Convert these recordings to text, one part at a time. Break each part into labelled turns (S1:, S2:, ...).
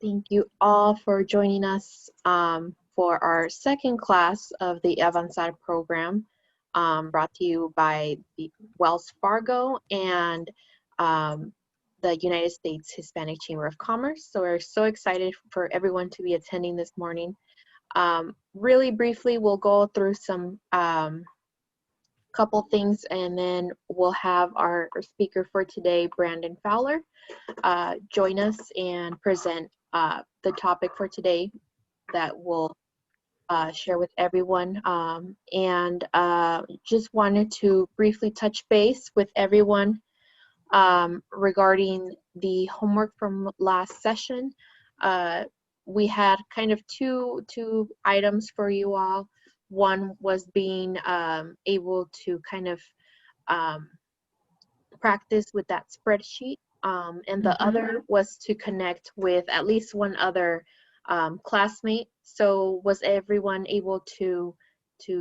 S1: Thank you all for joining us for our second class of the Avanzar program, brought to you by the Wells Fargo and the United States Hispanic Chamber of Commerce. So we're so excited for everyone to be attending this morning. Really briefly, we'll go through some couple things, and then we'll have our speaker for today, Brandon Fowler, join us and present the topic for today that we'll share with everyone. And just wanted to briefly touch base with everyone regarding the homework from last session. We had kind of two items for you all. One was being able to kind of practice with that spreadsheet, and the other was to connect with at least one other classmate. So was everyone able to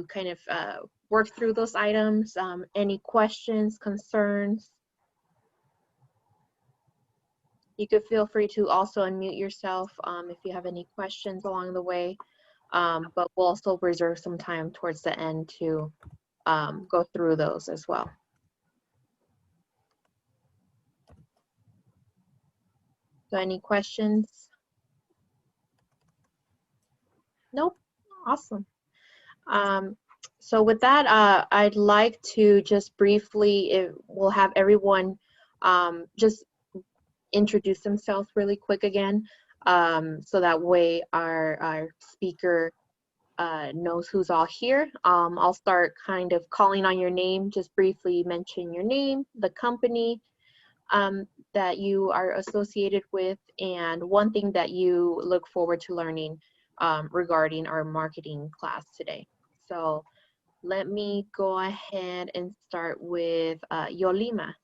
S1: kind of work through those items? Any questions, concerns? You could feel free to also unmute yourself if you have any questions along the way. But we'll also reserve some time towards the end to go through those as well. So any questions? Nope. Awesome. So with that, I'd like to just briefly, we'll have everyone just introduce themselves really quick again, so that way our speaker knows who's all here. I'll start kind of calling on your name. Just briefly mention your name, the company that you are associated with, and one thing that you look forward to learning regarding our marketing class today. So let me go ahead and start with Yolima.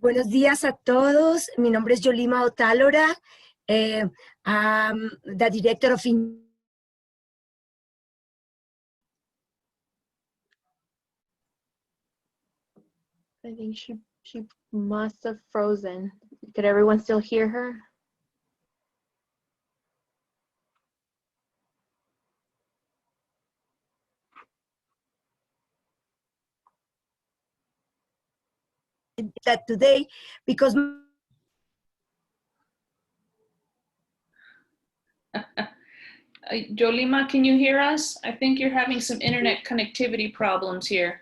S2: Buenos días a todos. Mi nombre es Yolima Otálora. I'm the director of
S1: I think she must have frozen. Could everyone still hear her?
S2: that today because
S3: Yolima, can you hear us? I think you're having some internet connectivity problems here.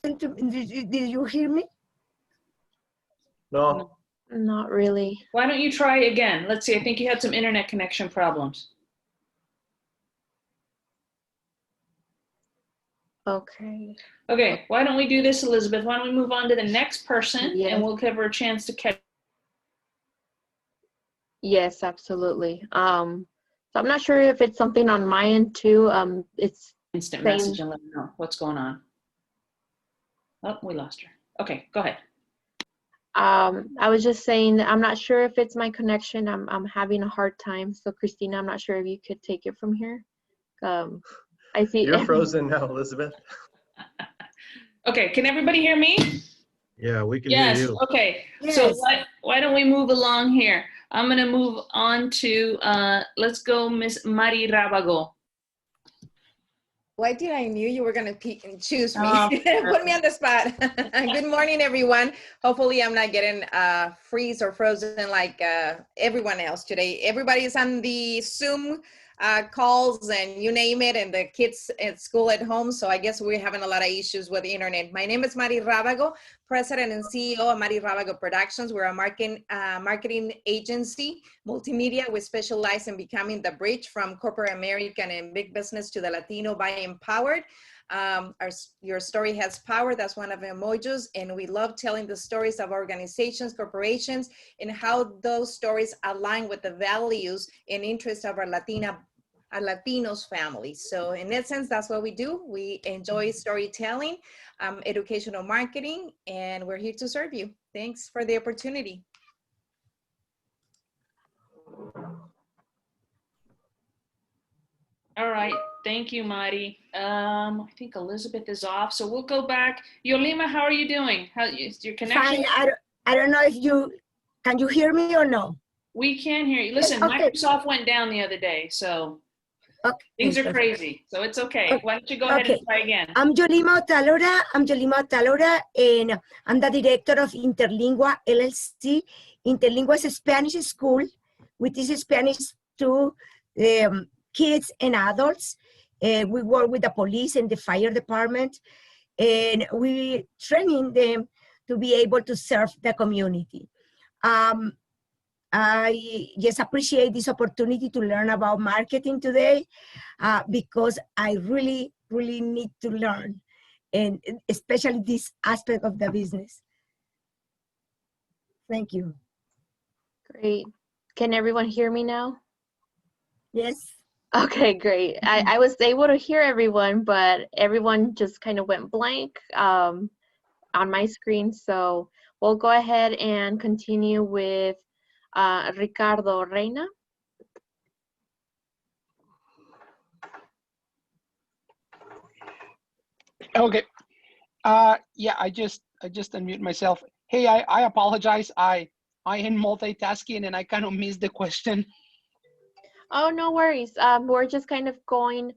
S2: did you hear me?
S4: No.
S1: Not really.
S3: Why don't you try again? Let's see, I think you had some internet connection problems.
S1: Okay.
S3: Okay, why don't we do this, Elizabeth? Why don't we move on to the next person,
S1: Yes.
S3: and we'll give her a chance to catch.
S1: Yes, absolutely. So I'm not sure if it's something on my end too. It's
S3: Instant
S1: same.
S3: message and let her know what's going on. Oh, we lost her. Okay, go ahead.
S1: I was just saying that I'm not sure if it's my connection. I'm having a hard time. So Christina, I'm not sure if you could take it from here. I see.
S4: You're frozen now, Elizabeth.
S3: Okay, can everybody hear me?
S4: Yeah, we can hear you.
S3: Okay.
S2: Yes.
S3: So why don't we move along here? I'm gonna move on to, let's go Miss Mari Rabago.
S5: Why did I knew you were going to choose me?
S3: Oh,
S5: Put me on the spot. Good morning, everyone. Hopefully I'm not getting freeze or frozen like everyone else today. Everybody is on the Zoom calls and you name it, and the kids at school at home. So I guess we're having a lot of issues with the internet. My name is Mari Rabago, President and CEO of Mari Rabago Productions. We're a marketing agency, multimedia. We specialize in becoming the bridge from corporate American and big business to the Latino by Empowered. Your story has power. That's one of our mottos, and we love telling the stories of organizations, corporations, and how those stories align with the values and interests of our Latinos families. So in that sense, that's what we do. We enjoy storytelling, educational marketing, and we're here to serve you. Thanks for the opportunity.
S3: All right, thank you, Mari. I think Elizabeth is off, so we'll go back. Yolima, how are you doing? How is your connection?
S2: Fine. I don't know if you Can you hear me or no?
S3: We can hear you. Listen,
S2: Okay.
S3: Microsoft went down the other day, so things are crazy. So it's okay. Why don't you go ahead and try again?
S2: I'm Yolima Otalora, and I'm the director of Interlingua LLC. Interlingua is a Spanish school. We teach Spanish to kids and adults. We work with the police and the fire department, and we training them to be able to serve the community. I just appreciate this opportunity to learn about marketing today because I really need to learn, and especially this aspect of the business. Thank you.
S1: Great. Can everyone hear me now?
S2: Yes.
S1: Okay, great. I was able to hear everyone, but everyone just kind of went blank on my screen. So we'll go ahead and continue with Ricardo Reina.
S6: Okay. Yeah, I just unmute myself. Hey, I apologize. I am multitasking and I kind of missed the question.
S1: Oh, no worries. We're just kind of going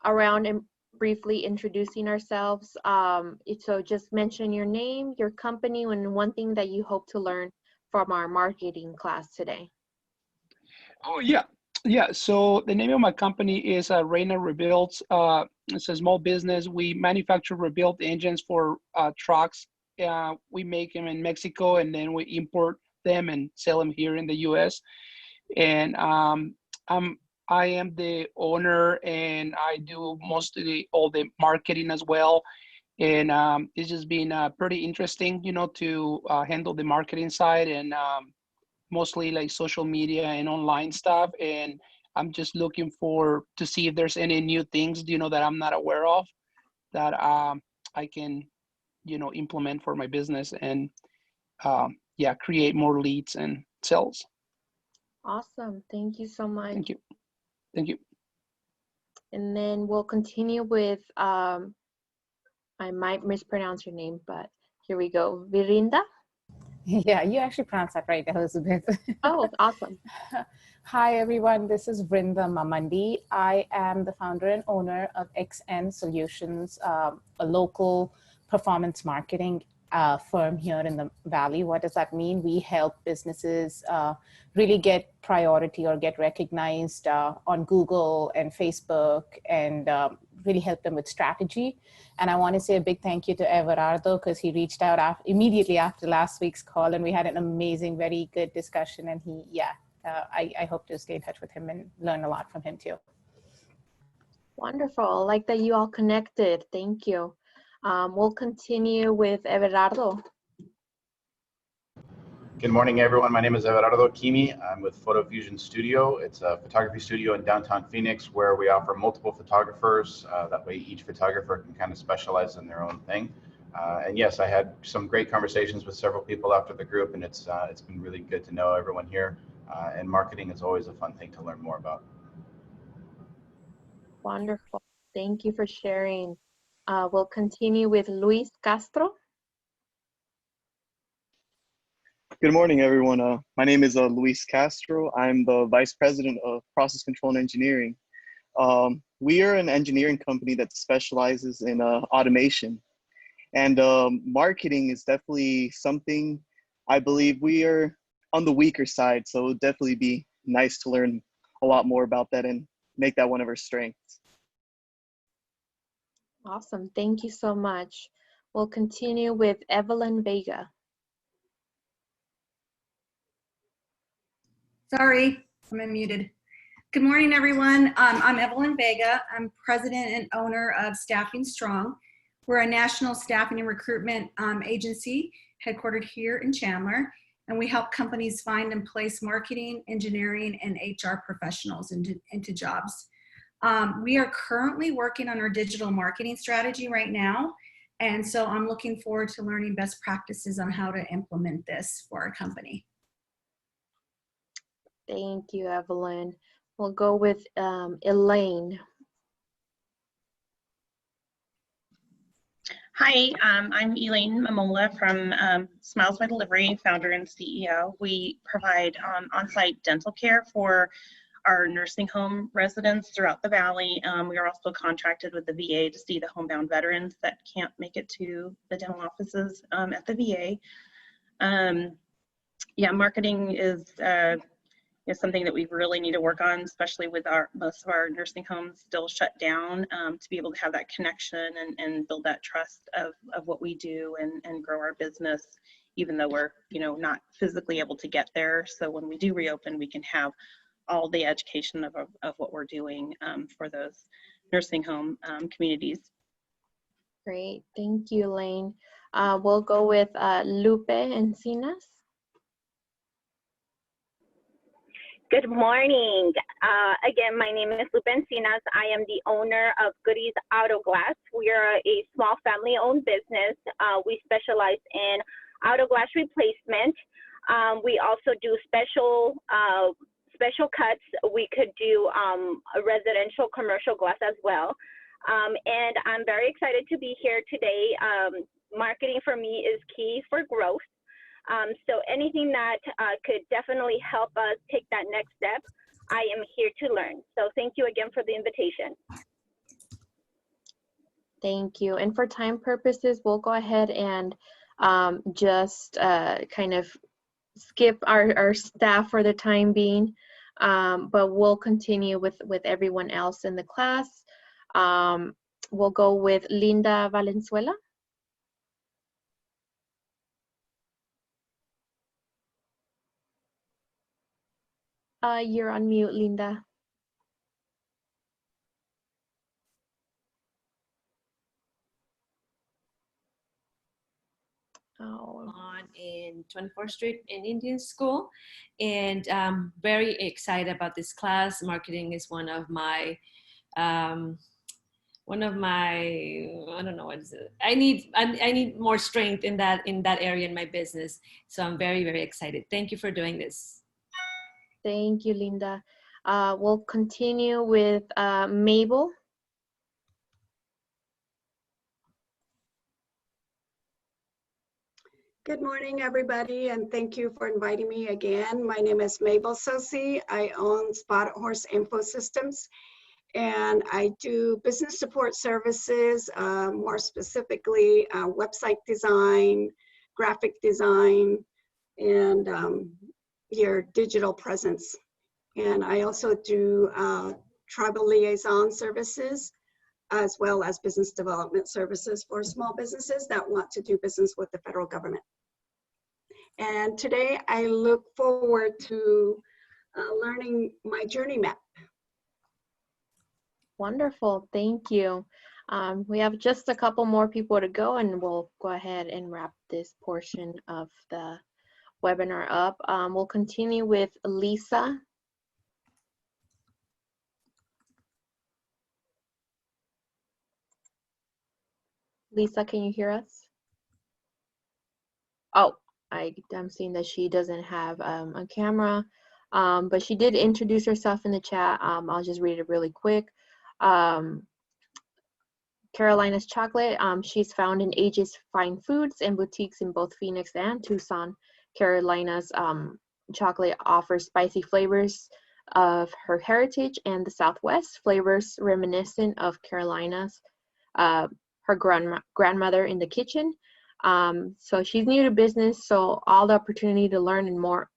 S1: around and briefly introducing ourselves. So just mention your name, your company, and one thing that you hope to learn from our marketing class today.
S6: Oh, yeah. Yeah, so the name of my company is Reina Rebuilds. It's a small business. We manufacture rebuilt engines for trucks. We make them in Mexico and then we import them and sell them here in the US. And I am the owner and I do mostly all the marketing as well. And it's just been pretty interesting, to handle the marketing side and mostly like social media and online stuff. And I'm just looking to see if there's any new things, that I'm not aware of that I can, implement for my business and yeah, create more leads and sales.
S1: Awesome. Thank you so much.
S6: Thank you. Thank you.
S1: And then we'll continue with, I might mispronounce your name, but here we go. Virinda?
S7: Yeah, you actually pronounced that right, Elizabeth.
S1: Oh, awesome.
S7: Hi, everyone. This is Vrinda Mamandi. I am the founder and owner of XN Solutions, a local performance marketing firm here in the Valley. What does that mean? We help businesses really get priority or get recognized on Google and Facebook and really help them with strategy. And I want to say a big thank you to Everardo because he reached out immediately after last week's call and we had an amazing, very good discussion. And I hope to stay in touch with him and learn a lot from him too.
S1: Wonderful. I like that you all connected. Thank you. We'll continue with Everardo.
S8: Good morning, everyone. My name is Everardo Kimi. I'm with Photo Fusion Studio. It's a photography studio in downtown Phoenix where we offer multiple photographers. That way each photographer can kind of specialize in their own thing. And yes, I had some great conversations with several people after the group, and it's been really good to know everyone here. And marketing is always a fun thing to learn more about.
S1: Wonderful. Thank you for sharing. We'll continue with Luis Castro.
S9: Good morning, everyone. My name is Luis Castro. I'm the Vice President of Process Control and Engineering. We are an engineering company that specializes in automation. And marketing is definitely something I believe we are on the weaker side. So it would definitely be nice to learn a lot more about that and make that one of our strengths.
S1: Awesome. Thank you so much. We'll continue with Evelyn Vega.
S10: Sorry, I'm unmuted. Good morning, everyone. I'm Evelyn Vega. I'm president and owner of Staffing Strong. We're a national staffing and recruitment agency headquartered here in Chandler, and we help companies find and place marketing, engineering, and HR professionals into jobs. We are currently working on our digital marketing strategy right now, and so I'm looking forward to learning best practices on how to implement this for our company.
S1: Thank you, Evelyn. We'll go with Elaine.
S11: Hi, I'm Elaine Mamola from Smiles by Delivery, founder and CEO. We provide on-site dental care for our nursing home residents throughout the valley. We are also contracted with the VA to see the homebound veterans that can't make it to the dental offices at the VA. Yeah, marketing is something that we really need to work on, especially with most of our nursing homes still shut down, to be able to have that connection and build that trust of what we do and grow our business, even though we're not physically able to get there. So when we do reopen, we can have all the education of what we're doing for those nursing home communities.
S1: Great, thank you, Elaine. We'll go with Lupe Encinas.
S12: Good morning. Again, my name is Lupe Encinas. I am the owner of Goodies Auto Glass. We are a small family-owned business. We specialize in auto glass replacement. We also do special cuts. We could do a residential commercial glass as well. And I'm very excited to be here today. Marketing for me is key for growth. So anything that could definitely help us take that next step, I am here to learn. So thank you again for the invitation.
S1: Thank you. And for time purposes, we'll go ahead and just kind of skip our staff for the time being, but we'll continue with everyone else in the class. We'll go with Linda Valenzuela. You're on mute, Linda.
S13: On in 24th Street in Indian School, and I'm very excited about this class. Marketing is one of my I don't know what is it. I need more strength in that area in my business. So I'm very, very excited. Thank you for doing this.
S1: Thank you, Linda. We'll continue with Mabel.
S14: Good morning, everybody, and thank you for inviting me again. My name is Mabel Sosi. I own Spotted Horse Info Systems, and I do business support services, more specifically website design, graphic design, and your digital presence. And I also do tribal liaison services, as well as business development services for small businesses that want to do business with the federal government. And today I look forward to learning my journey map.
S1: Wonderful, thank you. We have just a couple more people to go, and we'll go ahead and wrap this portion of the webinar up. We'll continue with Lisa. Lisa, can you hear us? Oh, I'm seeing that she doesn't have a camera, but she did introduce herself in the chat. I'll just read it really quick. Carolina's Chocolate, she's found in Age's Fine Foods and boutiques in both Phoenix and Tucson. Carolina's Chocolate offers spicy flavors of her heritage and the Southwest, flavors reminiscent of Carolina's, her grandmother in the kitchen. So she's new to business, so all the opportunity to learn and more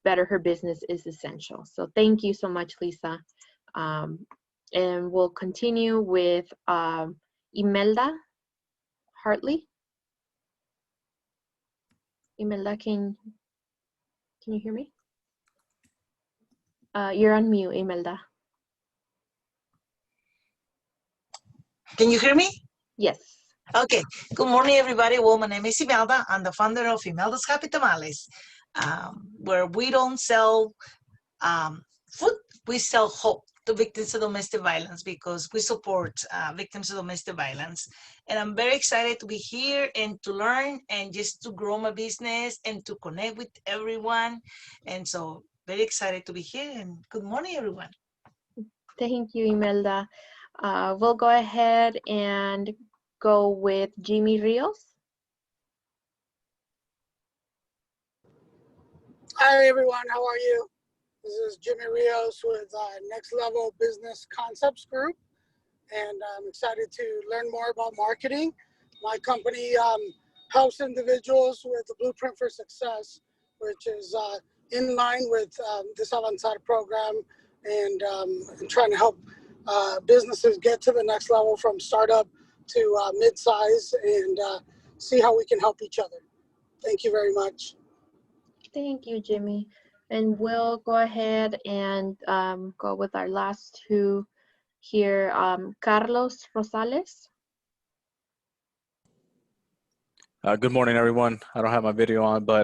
S1: better her business is essential. So thank you so much, Lisa. And we'll continue with Imelda Hartley. Imelda, can you hear me? You're on mute, Imelda.
S15: Can you hear me?
S1: Yes.
S15: Okay. Good morning, everybody. Well, my name is Imelda. I'm the founder of Imelda's Happy Tamales, where we don't sell food, we sell hope to victims of domestic violence, because we support victims of domestic violence. And I'm very excited to be here and to learn and just to grow my business and to connect with everyone. And so very excited to be here, and good morning, everyone.
S1: Thank you, Imelda. We'll go ahead and go with Jimmy Rios.
S16: Hi everyone, how are you? This is Jimmy Rios with Next Level Business Concepts Group, and I'm excited to learn more about marketing. My company helps individuals with the Blueprint for Success, which is in line with this Avanzar program, and trying to help businesses get to the next level from startup to mid-size, and see how we can help each other. Thank you very much.
S1: Thank you, Jimmy. And we'll go ahead and go with our last two here. Carlos Rosales.
S17: Good morning, everyone. I don't have my video on, but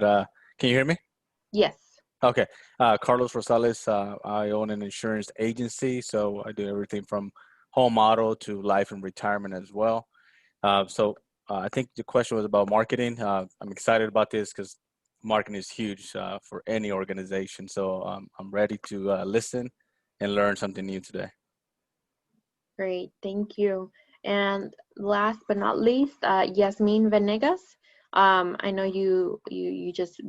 S17: can you hear me?
S1: Yes.
S17: Okay. Carlos Rosales. I own an insurance agency, so I do everything from home auto to life and retirement as well. I think the question was about marketing. I'm excited about this because marketing is huge for any organization. So I'm ready to listen and learn something new today.
S1: Great, thank you. And last but not least, Yasmin Venegas. I know you just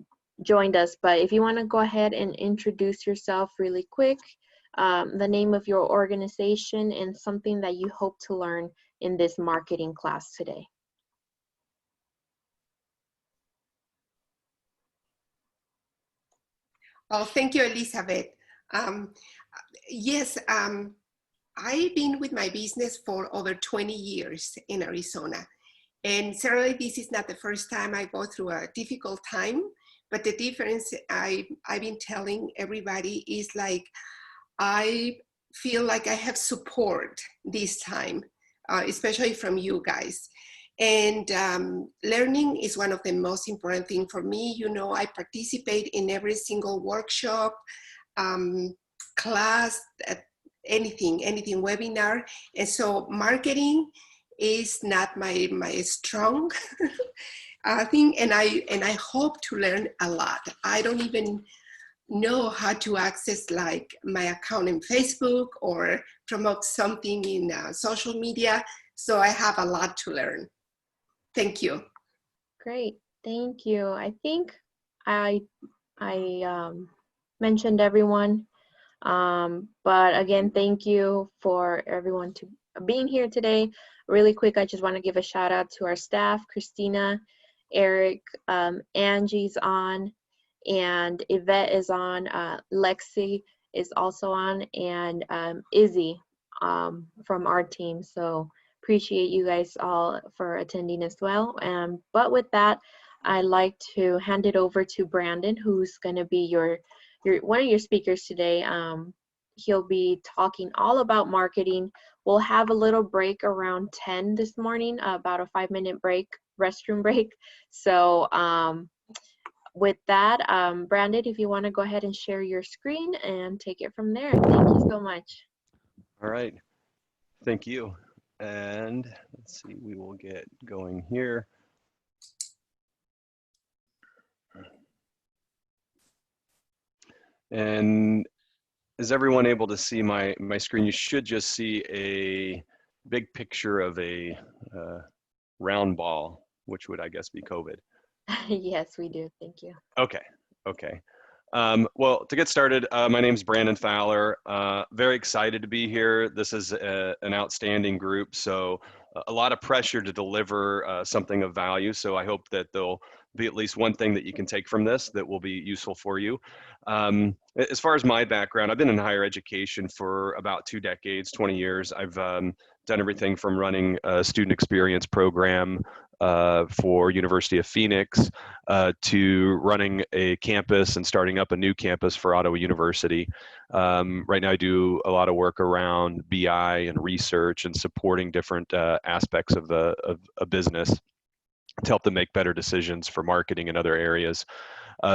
S1: joined us, but if you want to go ahead and introduce yourself really quick, the name of your organization and something that you hope to learn in this marketing class today.
S18: Oh, thank you, Elizabeth. Yes, I've been with my business for over 20 years in Arizona. And certainly this is not the first time I go through a difficult time, but the difference I've been telling everybody is like, I feel like I have support this time, especially from you guys. And learning is one of the most important things for me. You know, I participate in every single workshop, class, anything webinar. And so marketing is not my strong thing. And I hope to learn a lot. I don't even know how to access like my account in Facebook or promote something in social media. So I have a lot to learn. Thank you.
S1: Great, thank you. I think I mentioned everyone, but again, thank you for everyone to being here today. Really quick, I just want to give a shout out to our staff, Christina, Eric, Angie's on, and Yvette is on, Lexi is also on, and Izzy from our team. So appreciate you guys all for attending as well. But with that, I'd like to hand it over to Brandon, who's going to be your one of your speakers today. He'll be talking all about marketing. We'll have a little break around 10 this morning, about a 5-minute break, restroom break. So with that, Brandon, if you want to go ahead and share your screen and take it from there. Thank you so much.
S4: All right. Thank you. And let's see, we will get going here. And is everyone able to see my screen? You should just see a big picture of a round ball, which would, I guess, be COVID.
S1: Yes, we do. Thank you.
S4: Okay. Okay. Well, to get started, my name is Brandon Fowler. Very excited to be here. This is an outstanding group, so a lot of pressure to deliver something of value. So I hope that there'll be at least one thing that you can take from this that will be useful for you. As far as my background, I've been in higher education for about 2 decades, 20 years. I've done everything from running a student experience program for University of Phoenix to running a campus and starting up a new campus for Ottawa University. Right now I do a lot of work around BI and research and supporting different aspects of a business to help them make better decisions for marketing in other areas.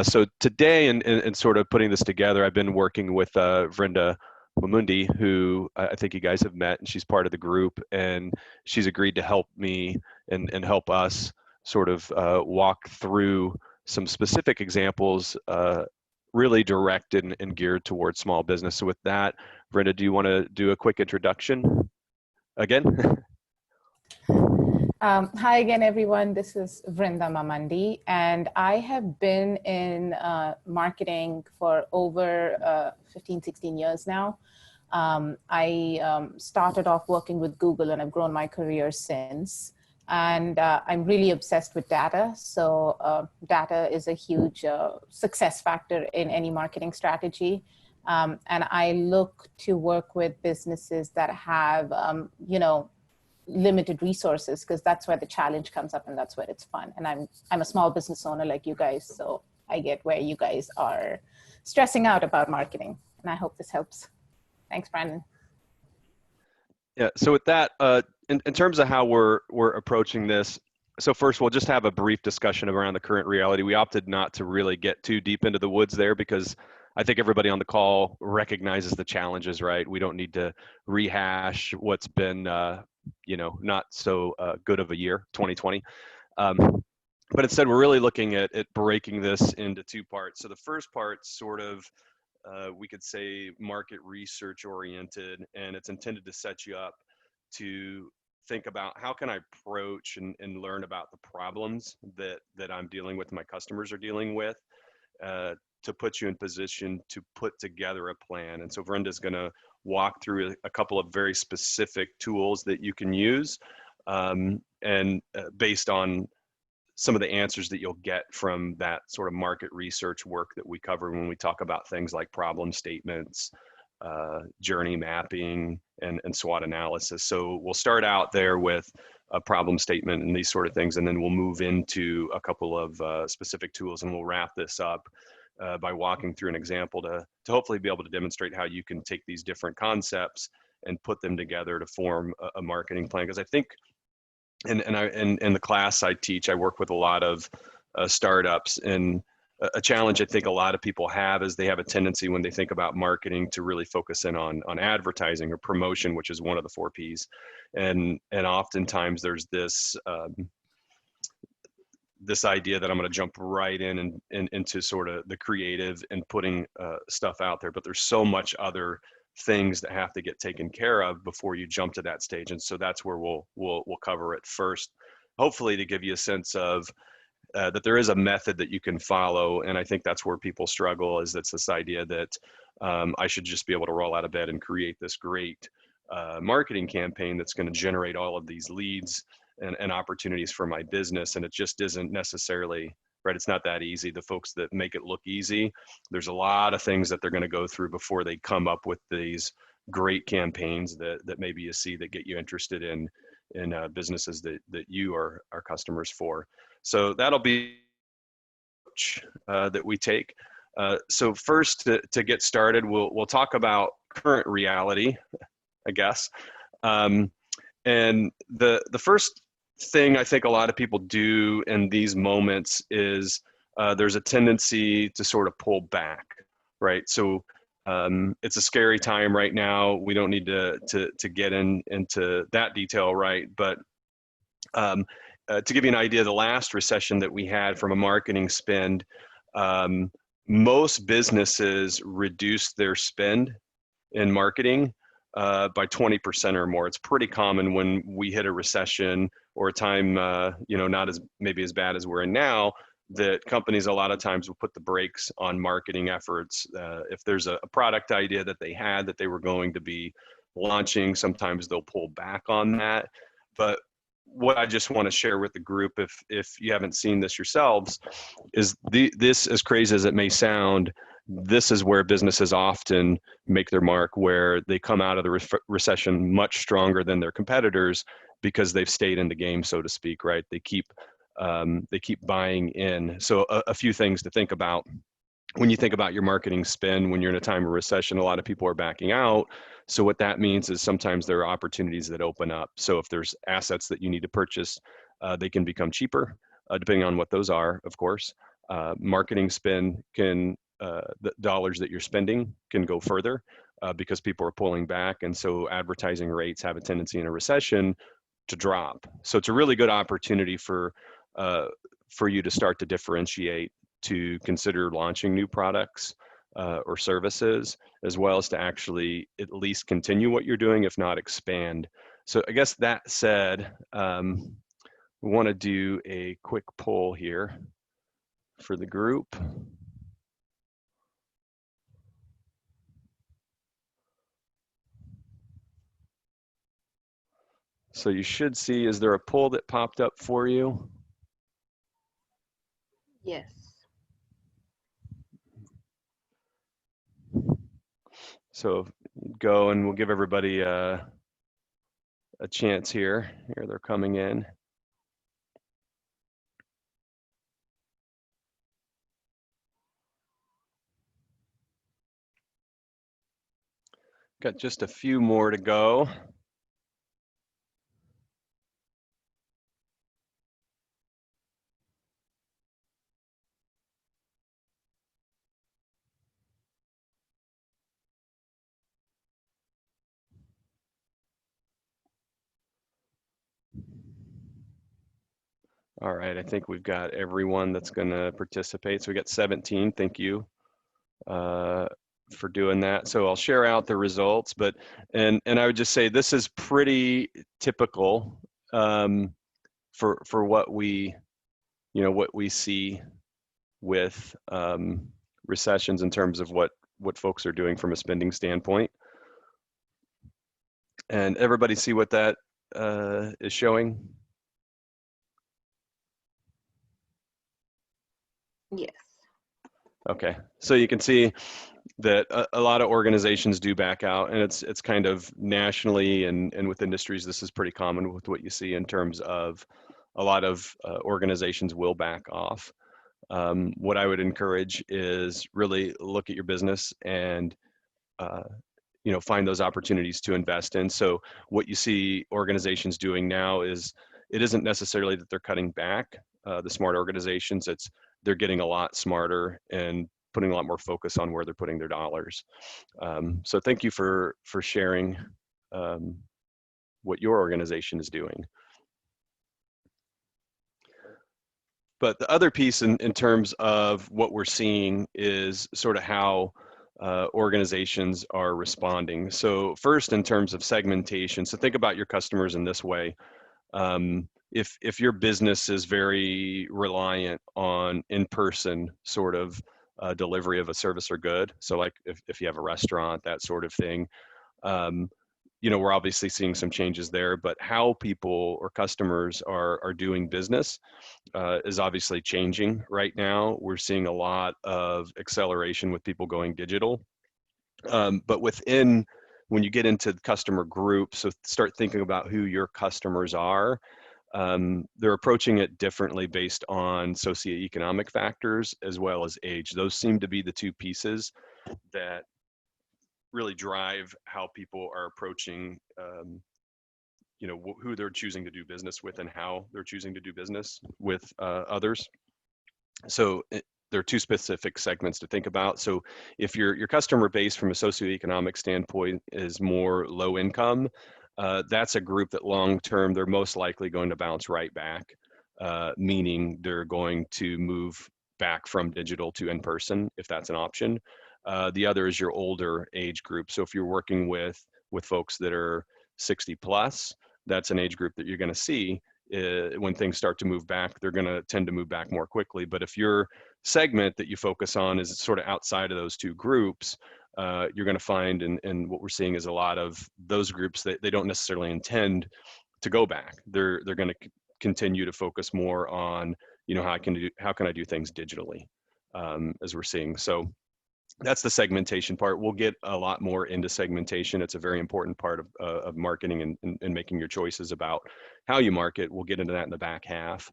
S4: So today, in sort of putting this together, I've been working with Vrinda Wamundi, who I think you guys have met, and she's part of the group, and she's agreed to help me and help us sort of walk through some specific examples really directed and geared towards small business. So with that, Vrinda, do you want to do a quick introduction again?
S7: Hi again, everyone. This is Vrinda Mamandi, and I have been in marketing for over 15, 16 years now. I started off working with Google, and I've grown my career since. And I'm really obsessed with data. So data is a huge success factor in any marketing strategy. And I look to work with businesses that have, limited resources, because that's where the challenge comes up and that's where it's fun. And I'm a small business owner like you guys, so I get where you guys are stressing out about marketing, and I hope this helps. Thanks, Brandon.
S4: Yeah, so with that, in terms of how we're approaching this, so first we'll just have a brief discussion around the current reality. We opted not to really get too deep into the woods there because I think everybody on the call recognizes the challenges, right? We don't need to rehash what's been, not so good of a year, 2020. But instead, we're really looking at breaking this into two parts. So the first part sort of, we could say market research oriented, and it's intended to set you up to think about how can I approach and learn about the problems that I'm dealing with, my customers are dealing with, to put you in position to put together a plan. And so Vrenda's gonna walk through a couple of very specific tools that you can use, and based on some of the answers that you'll get from that sort of market research work that we cover when we talk about things like problem statements, journey mapping, and SWOT analysis. So we'll start out there with a problem statement and these sort of things, and then we'll move into a couple of specific tools, and we'll wrap this up by walking through an example to hopefully be able to demonstrate how you can take these different concepts and put them together to form a marketing plan. Because I think in the class I teach, I work with a lot of startups, and a challenge I think a lot of people have is they have a tendency when they think about marketing to really focus in on advertising or promotion, which is one of the 4 Ps. And oftentimes there's this this idea that I'm going to jump right in and into sort of the creative and putting stuff out there, but there's so much other things that have to get taken care of before you jump to that stage. And so that's where we'll cover it first, hopefully to give you a sense of that there is a method that you can follow. And I think that's where people struggle, is that's this idea that I should just be able to roll out of bed and create this great marketing campaign that's going to generate all of these leads and opportunities for my business. And it just isn't necessarily, right? It's not that easy. The folks that make it look easy, there's a lot of things that they're going to go through before they come up with these great campaigns that maybe you see that get you interested in businesses that you are customers for. So that'll be that we take. So first, to get started, we'll talk about current reality, I guess. And the first thing I think a lot of people do in these moments is there's a tendency to sort of pull back, right? So it's a scary time right now. We don't need to get into that detail, right? But to give you an idea, the last recession that we had from a marketing spend, most businesses reduced their spend in marketing by 20% or more. It's pretty common when we hit a recession or a time, not as maybe as bad as we're in now, that companies a lot of times will put the brakes on marketing efforts. If there's a product idea that they had that they were going to be launching, sometimes they'll pull back on that. But what I just want to share with the group, if you haven't seen this yourselves, is this, as crazy as it may sound, this is where businesses often make their mark, where they come out of the recession much stronger than their competitors because they've stayed in the game, so to speak, right? They keep buying in. So a few things to think about. When you think about your marketing spend, when you're in a time of recession, a lot of people are backing out. So what that means is sometimes there are opportunities that open up. So if there's assets that you need to purchase, they can become cheaper, depending on what those are, of course. Marketing spend can, the dollars that you're spending can go further because people are pulling back. And so advertising rates have a tendency in a recession to drop. So it's a really good opportunity for you to start to differentiate, to consider launching new products or services, as well as to actually at least continue what you're doing, if not expand. So I guess that said, we want to do a quick poll here for the group. So you should see, is there a poll that popped up for you?
S1: Yes.
S4: So go and we'll give everybody a chance here. Here they're coming in. Got just a few more to go. All right, I think we've got everyone that's going to participate. So we got 17. Thank you for doing that. So I'll share out the results, but and I would just say this is pretty typical for what we see with recessions in terms of what folks are doing from a spending standpoint. And everybody see what that is showing?
S1: Yes.
S4: Okay, so you can see that a lot of organizations do back out, and it's kind of nationally and with industries, this is pretty common with what you see in terms of a lot of organizations will back off. What I would encourage is really look at your business and find those opportunities to invest in. So what you see organizations doing now is it isn't necessarily that they're cutting back, the smart organizations, they're getting a lot smarter and putting a lot more focus on where they're putting their dollars. So thank you for sharing what your organization is doing. But the other piece in terms of what we're seeing is sort of how organizations are responding. So first, in terms of segmentation, so think about your customers in this way. If your business is very reliant on in-person sort of delivery of a service or good, so like if you have a restaurant, that sort of thing, we're obviously seeing some changes there, but how people or customers are doing business is obviously changing right now. We're seeing a lot of acceleration with people going digital. But when you get into customer groups, so start thinking about who your customers are. They're approaching it differently based on socioeconomic factors as well as age. Those seem to be the two pieces that really drive how people are approaching who they're choosing to do business with and how they're choosing to do business with others. So there are two specific segments to think about. So if your customer base from a socioeconomic standpoint is more low income, that's a group that long term, they're most likely going to bounce right back, meaning they're going to move back from digital to in-person if that's an option. The other is your older age group. So if you're working with folks that are 60 plus, that's an age group that you're going to see when things start to move back, they're going to tend to move back more quickly. But if your segment that you focus on is sort of outside of those two groups, you're going to find, and what we're seeing is a lot of those groups that they don't necessarily intend to go back. They're going to continue to focus more on, how can I do things digitally, as we're seeing. So that's the segmentation part. We'll get a lot more into segmentation. It's a very important part of marketing and making your choices about how you market. We'll get into that in the back half.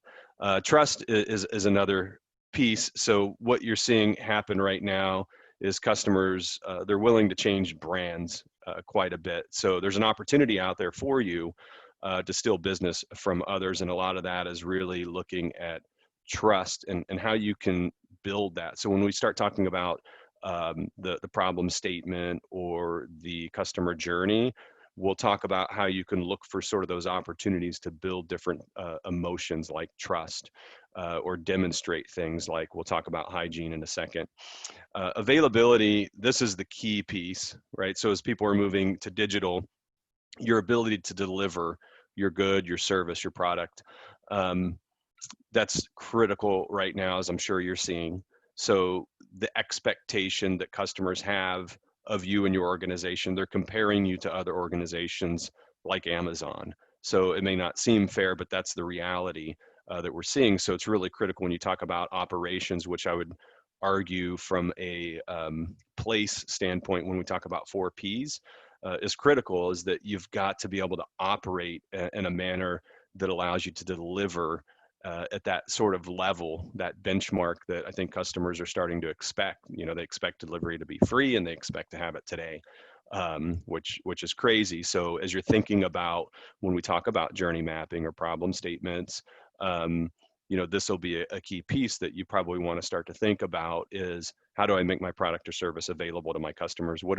S4: Trust is another piece. So what you're seeing happen right now is customers, they're willing to change brands quite a bit. So there's an opportunity out there for you to steal business from others. And a lot of that is really looking at trust and how you can build that. So when we start talking about the problem statement or the customer journey, we'll talk about how you can look for sort of those opportunities to build different emotions like trust or demonstrate things like, we'll talk about hygiene in a second. Availability, this is the key piece, right? So as people are moving to digital, your ability to deliver your good, your service, your product That's critical right now, as I'm sure you're seeing. So the expectation that customers have of you and your organization, they're comparing you to other organizations like Amazon. So it may not seem fair, but that's the reality that we're seeing. So it's really critical when you talk about operations, which I would argue from a place standpoint when we talk about 4 Ps, is critical, is that you've got to be able to operate in a manner that allows you to deliver at that sort of level, that benchmark that I think customers are starting to expect. You know, they expect delivery to be free and they expect to have it today, which is crazy. So as you're thinking about when we talk about journey mapping or problem statements, you know, this will be a key piece that you probably want to start to think about is, how do I make my product or service available to my customers? What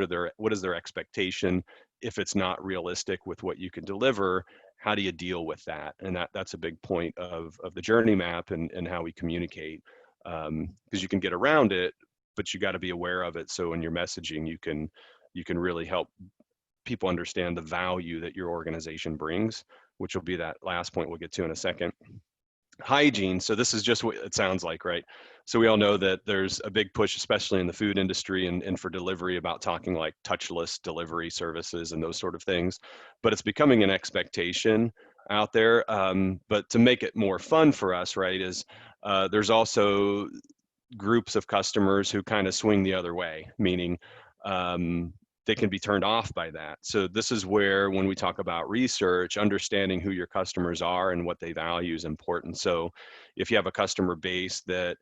S4: is their expectation? If it's not realistic with what you can deliver, how do you deal with that? And that's a big point of the journey map and how we communicate, because you can get around it, but you got to be aware of it. So in your messaging, you can really help people understand the value that your organization brings, which will be that last point we'll get to in a second. Hygiene. So this is just what it sounds like, right? So we all know that there's a big push, especially in the food industry and for delivery, about talking like touchless delivery services and those sort of things. But it's becoming an expectation out there. But to make it more fun for us, right, is there's also groups of customers who kind of swing the other way, meaning they can be turned off by that. So this is where, when we talk about research, understanding who your customers are and what they value is important. So if you have a customer base that,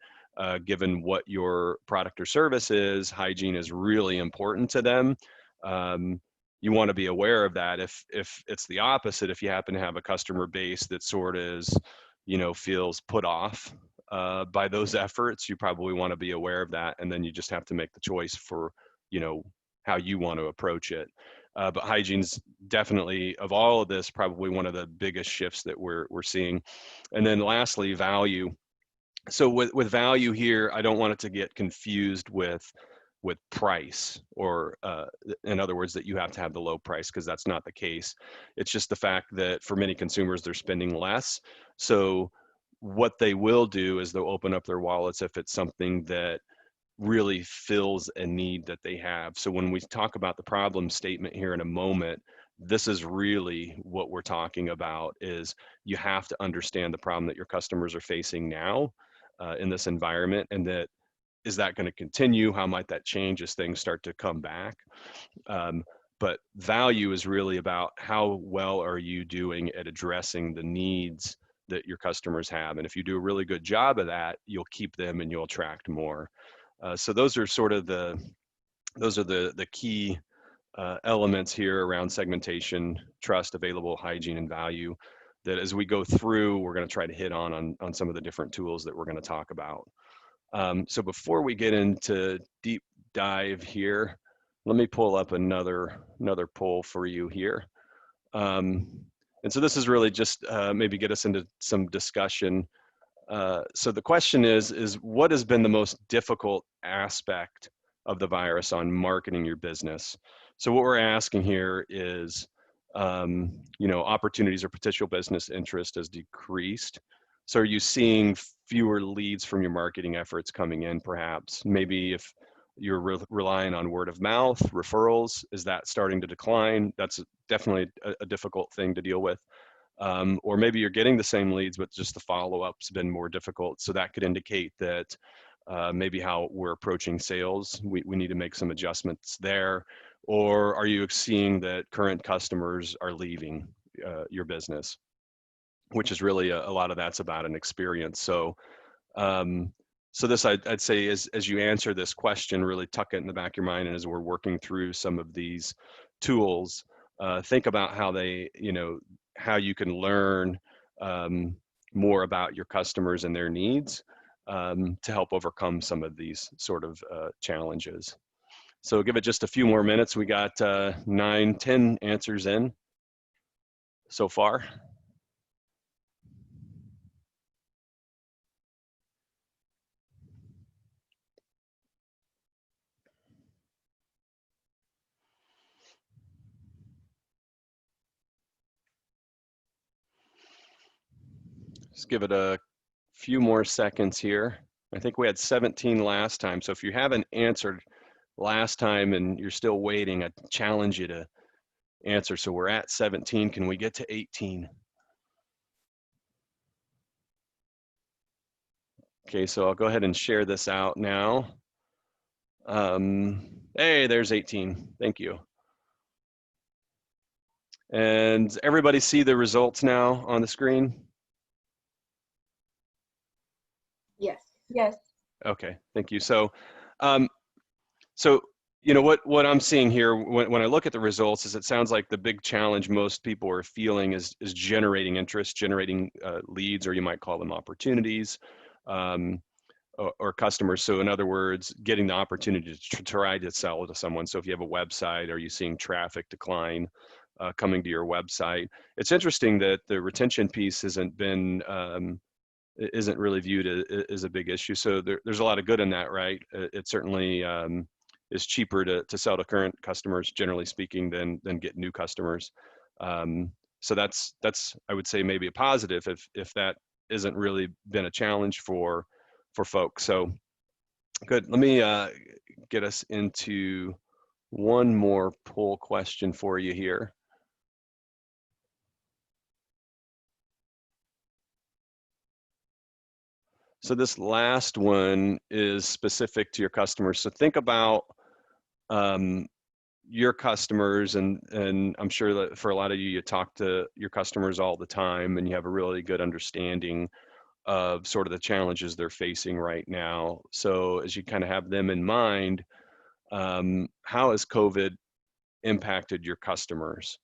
S4: given what your product or service is, hygiene is really important to them, you want to be aware of that. If it's the opposite, if you happen to have a customer base that sort of is, you know, feels put off by those efforts, you probably want to be aware of that. And then you just have to make the choice for, you know, how you want to approach it. But hygiene's definitely, of all of this, probably one of the biggest shifts that we're seeing. And then lastly, value. So with value here, I don't want it to get confused with price, or in other words, that you have to have the low price, because that's not the case. It's just the fact that for many consumers, they're spending less. So what they will do is they'll open up their wallets if it's something that really fills a need that they have. So when we talk about the problem statement here in a moment, this is really what we're talking about, is you have to understand the problem that your customers are facing now in this environment, and that, is that going to continue? How might that change as things start to come back? But value is really about how well are you doing at addressing the needs that your customers have. And if you do a really good job of that, you'll keep them and you'll attract more. So those are sort of the key elements here around segmentation, trust, available, hygiene, and value, that as we go through, we're going to try to hit on some of the different tools that we're going to talk about. So before we get into deep dive here, let me pull up another poll for you here. And so this is really just maybe get us into some discussion. So the question is what has been the most difficult aspect of the virus on marketing your business? So what we're asking here is, you know, opportunities or potential business interest has decreased. So are you seeing fewer leads from your marketing efforts coming in, perhaps? Maybe if you're relying on word of mouth, referrals, is that starting to decline? That's definitely a difficult thing to deal with. Or maybe you're getting the same leads, but just the follow-up's been more difficult. So that could indicate that maybe how we're approaching sales, we need to make some adjustments there. Or are you seeing that current customers are leaving your business, which is really a lot of that's about an experience. So so this, I'd say, as you answer this question, really tuck it in the back of your mind, and as we're working through some of these tools, think about how they, you know, how you can learn more about your customers and their needs to help overcome some of these sort of challenges. So give it just a few more minutes. We got 9, 10 answers in so far. Just give it a few more seconds here. I think we had 17 last time. So if you haven't answered last time and you're still waiting, I challenge you to answer. So we're at 17. Can we get to 18? Okay, so I'll go ahead and share this out now. Hey, there's 18. Thank you. And everybody see the results now on the screen?
S1: Yes. Yes.
S4: Okay, thank you. So, you know what I'm seeing here when I look at the results is it sounds like the big challenge most people are feeling is generating interest, generating leads, or you might call them opportunities, or customers. So in other words, getting the opportunity to try to sell to someone. So if you have a website, are you seeing traffic decline coming to your website? It's interesting that the retention piece isn't really viewed as a big issue. So there's a lot of good in that, right? It certainly is cheaper to sell to current customers, generally speaking, than get new customers. So that's I would say maybe a positive if that isn't really been a challenge for folks. So good. Let me get us into one more poll question for you here. So this last one is specific to your customers. So think about your customers, and I'm sure that for a lot of you, you talk to your customers all the time and you have a really good understanding of sort of the challenges they're facing right now. So as you kind of have them in mind, how has COVID impacted your customers?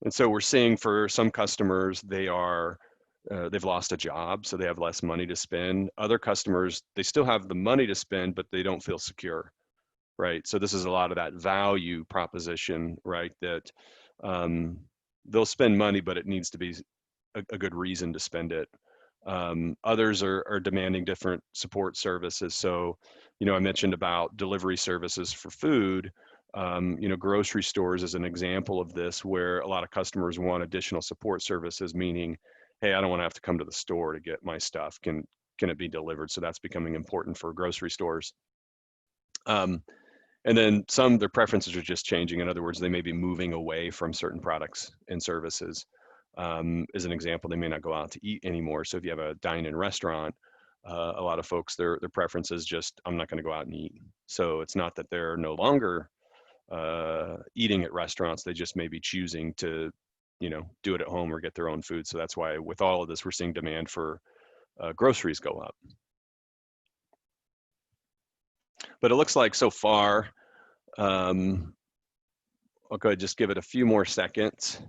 S4: And so we're seeing for some customers, they've lost a job, so they have less money to spend. Other customers, they still have the money to spend, but they don't feel secure, right? So this is a lot of that value proposition, right? That they'll spend money, but it needs to be a good reason to spend it. Others are demanding different support services. So, you know, I mentioned about delivery services for food. You know, grocery stores is an example of this, where a lot of customers want additional support services, meaning, hey, I don't want to have to come to the store to get my stuff. Can it be delivered? So that's becoming important for grocery stores. And then their preferences are just changing. In other words, they may be moving away from certain products and services. As an example, they may not go out to eat anymore. So if you have a dine-in restaurant, a lot of folks, their preference is just, I'm not going to go out and eat. So it's not that they're no longer eating at restaurants, they just may be choosing to, you know, do it at home or get their own food. So that's why with all of this, we're seeing demand for groceries go up. But it looks like so far, I'll go ahead and just give it a few more seconds.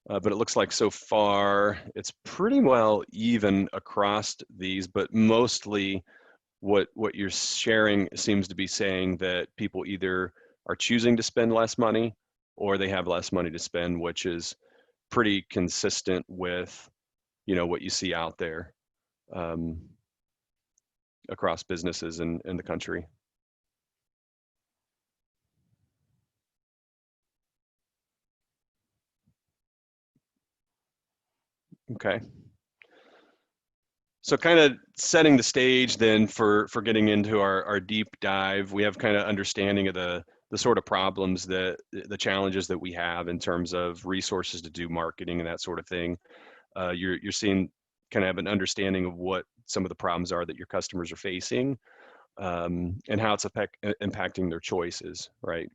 S4: But it looks like so far it's pretty well even across these, but mostly what you're sharing seems to be saying that people either are choosing to spend less money or they have less money to spend, which is pretty consistent with, you know, what you see out there across businesses in the country. Okay. So kind of setting the stage then for getting into our deep dive, we have kind of understanding of the sort of problems the challenges that we have in terms of resources to do marketing and that sort of thing. You're seeing kind of have an understanding of what some of the problems are that your customers are facing, and how it's impacting their choices, right?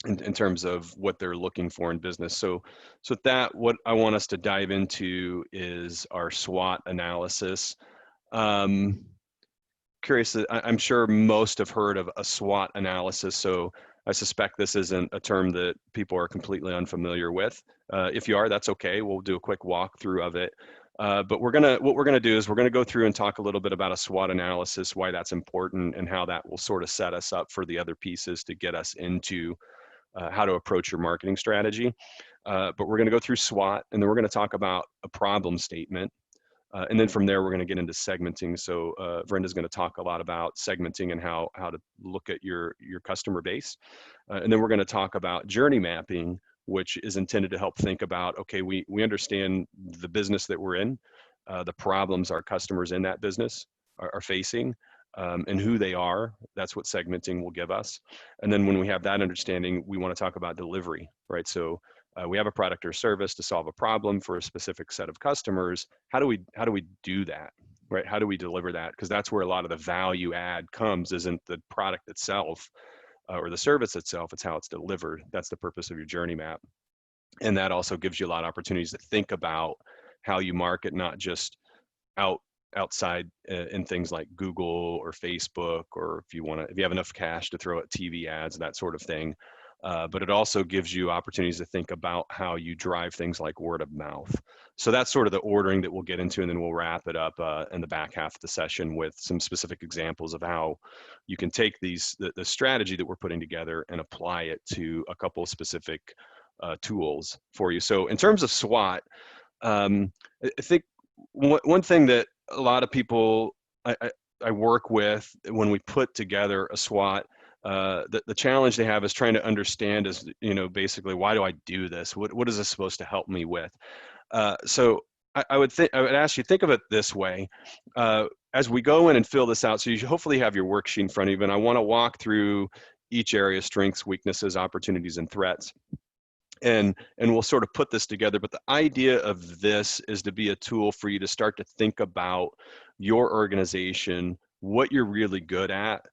S4: In terms of what they're looking for in business. So that what I want us to dive into is our SWOT analysis. Curious, I'm sure most have heard of a SWOT analysis, so I suspect this isn't a term that people are completely unfamiliar with. If you are, that's okay. We'll do a quick walkthrough of it. But what we're gonna do is we're gonna go through and talk a little bit about a SWOT analysis, why that's important, and how that will sort of set us up for the other pieces to get us into how to approach your marketing strategy. But we're going to go through SWOT, and then we're going to talk about a problem statement. And then from there, we're going to get into segmenting. So Vrenda's going to talk a lot about segmenting and how to look at your customer base. And then we're going to talk about journey mapping, which is intended to help think about, okay, we understand the business that we're in, the problems our customers in that business are facing, and who they are. That's what segmenting will give us. And then when we have that understanding, we want to talk about delivery, right? So we have a product or service to solve a problem for a specific set of customers. How do we do that, right? How do we deliver that? Because that's where a lot of the value add comes, isn't the product itself or the service itself, it's how it's delivered. That's the purpose of your journey map. And that also gives you a lot of opportunities to think about how you market, not just outside in things like Google or Facebook, or if you have enough cash to throw at TV ads, that sort of thing. But it also gives you opportunities to think about how you drive things like word of mouth. So that's sort of the ordering that we'll get into, and then we'll wrap it up in the back half of the session with some specific examples of how you can take the strategy that we're putting together and apply it to a couple of specific tools for you. So in terms of SWOT, I think one thing that a lot of people I work with when we put together a SWOT, the challenge they have is trying to understand is, basically, why do I do this? What is this supposed to help me with? So I would ask you, think of it this way. As we go in and fill this out, so you hopefully have your worksheet in front of you, and I want to walk through each area: strengths, weaknesses, opportunities, and threats. And we'll sort of put this together, but the idea of this is to be a tool for you to start to think about your organization, what you're really good at,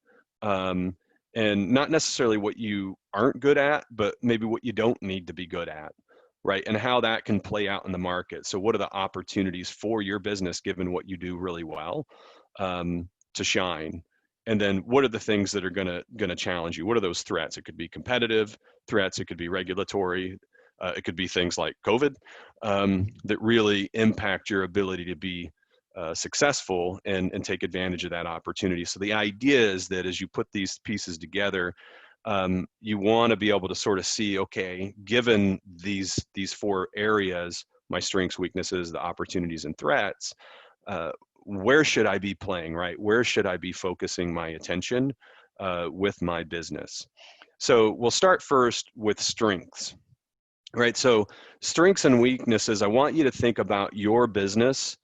S4: and not necessarily what you aren't good at, but maybe what you don't need to be good at, right? And how that can play out in the market. So what are the opportunities for your business, given what you do really well, to shine? And then what are the things that are gonna challenge you? What are those threats? It could be competitive threats, it could be regulatory, it could be things like COVID, that really impact your ability to be successful and take advantage of that opportunity. So the idea is that as you put these pieces together, you want to be able to sort of see, okay, given these four areas, my strengths, weaknesses, the opportunities, and threats, where should I be playing, right? Where should I be focusing my attention with my business? So we'll start first with strengths, right? So strengths and weaknesses, I want you to think about your business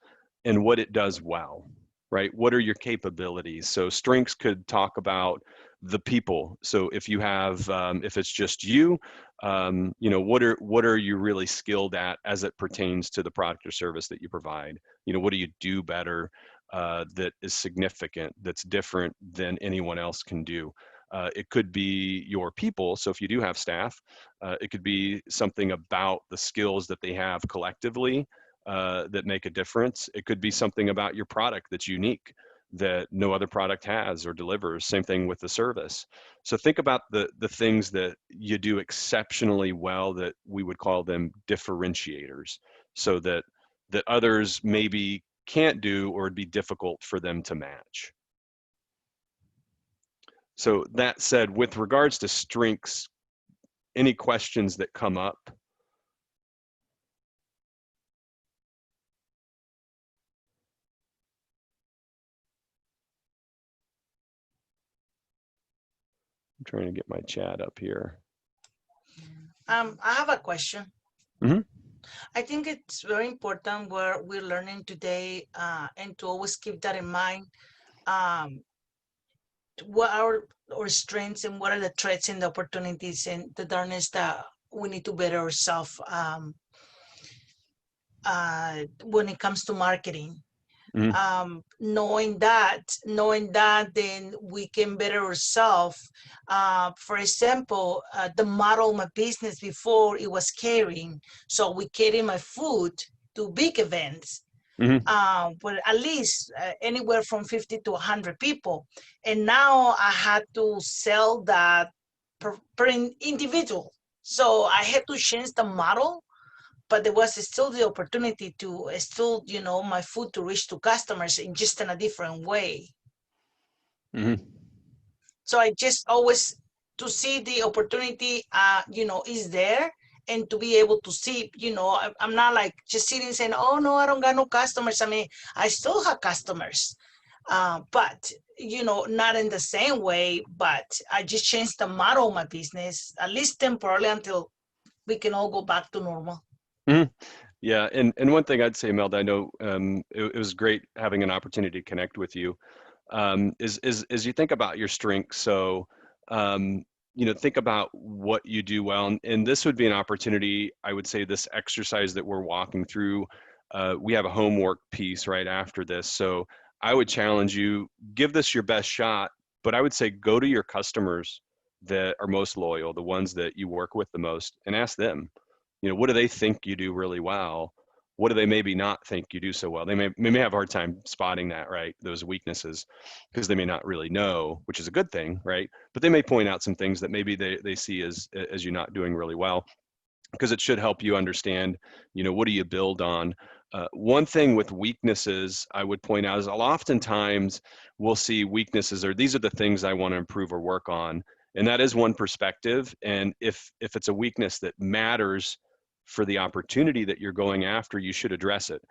S4: and what it does well, right? What are your capabilities? So strengths could talk about the people. So if you have, if it's just you, what are you really skilled at as it pertains to the product or service that you provide? What do you do better that is significant, that's different than anyone else can do? It could be your people. So if you do have staff, it could be something about the skills that they have collectively that make a difference. It could be something about your product that's unique, that no other product has or delivers. Same thing with the service. So think about the things that you do exceptionally well, that we would call them differentiators, so that others maybe can't do, or it'd be difficult for them to match. So that said, with regards to strengths, any questions that come up? I'm trying to get my chat up here.
S15: I have a question.
S4: Mm-hmm.
S15: I think it's very important what we're learning today, and to always keep that in mind. What are our strengths and what are the threats and the opportunities and the darkness that we need to better ourselves when it comes to marketing. Knowing that, then we can better ourselves. For example, the model of my business before, it was catering. So we carry my food to big events. But at least anywhere from 50 to 100 people. And now I had to sell that per individual. So I had to change the model, but there was still the opportunity to still, my food to reach to customers in just in a different way. So I just always to see the opportunity, is there. And to be able to see, I'm not like just sitting saying, oh no, I don't got no customers. I mean, I still have customers, but not in the same way, but I just changed the model of my business, at least temporarily, until we can all go back to normal.
S4: Mhm. Yeah, and one thing I'd say, Melda, I know it was great having an opportunity to connect with you. Is you think about your strengths. So, think about what you do well, and this would be an opportunity. I would say this exercise that we're walking through. We have a homework piece right after this, so I would challenge you, give this your best shot. But I would say go to your customers that are most loyal, the ones that you work with the most, and ask them. What do they think you do really well? What do they maybe not think you do so well? They may have a hard time spotting that, right? Those weaknesses, because they may not really know, which is a good thing, right? But they may point out some things that maybe they see as you not doing really well, because it should help you understand, what do you build on? One thing with weaknesses I would point out is oftentimes we'll see weaknesses, or these are the things I want to improve or work on. And that is one perspective. And if it's a weakness that matters for the opportunity that you're going after, you should address it.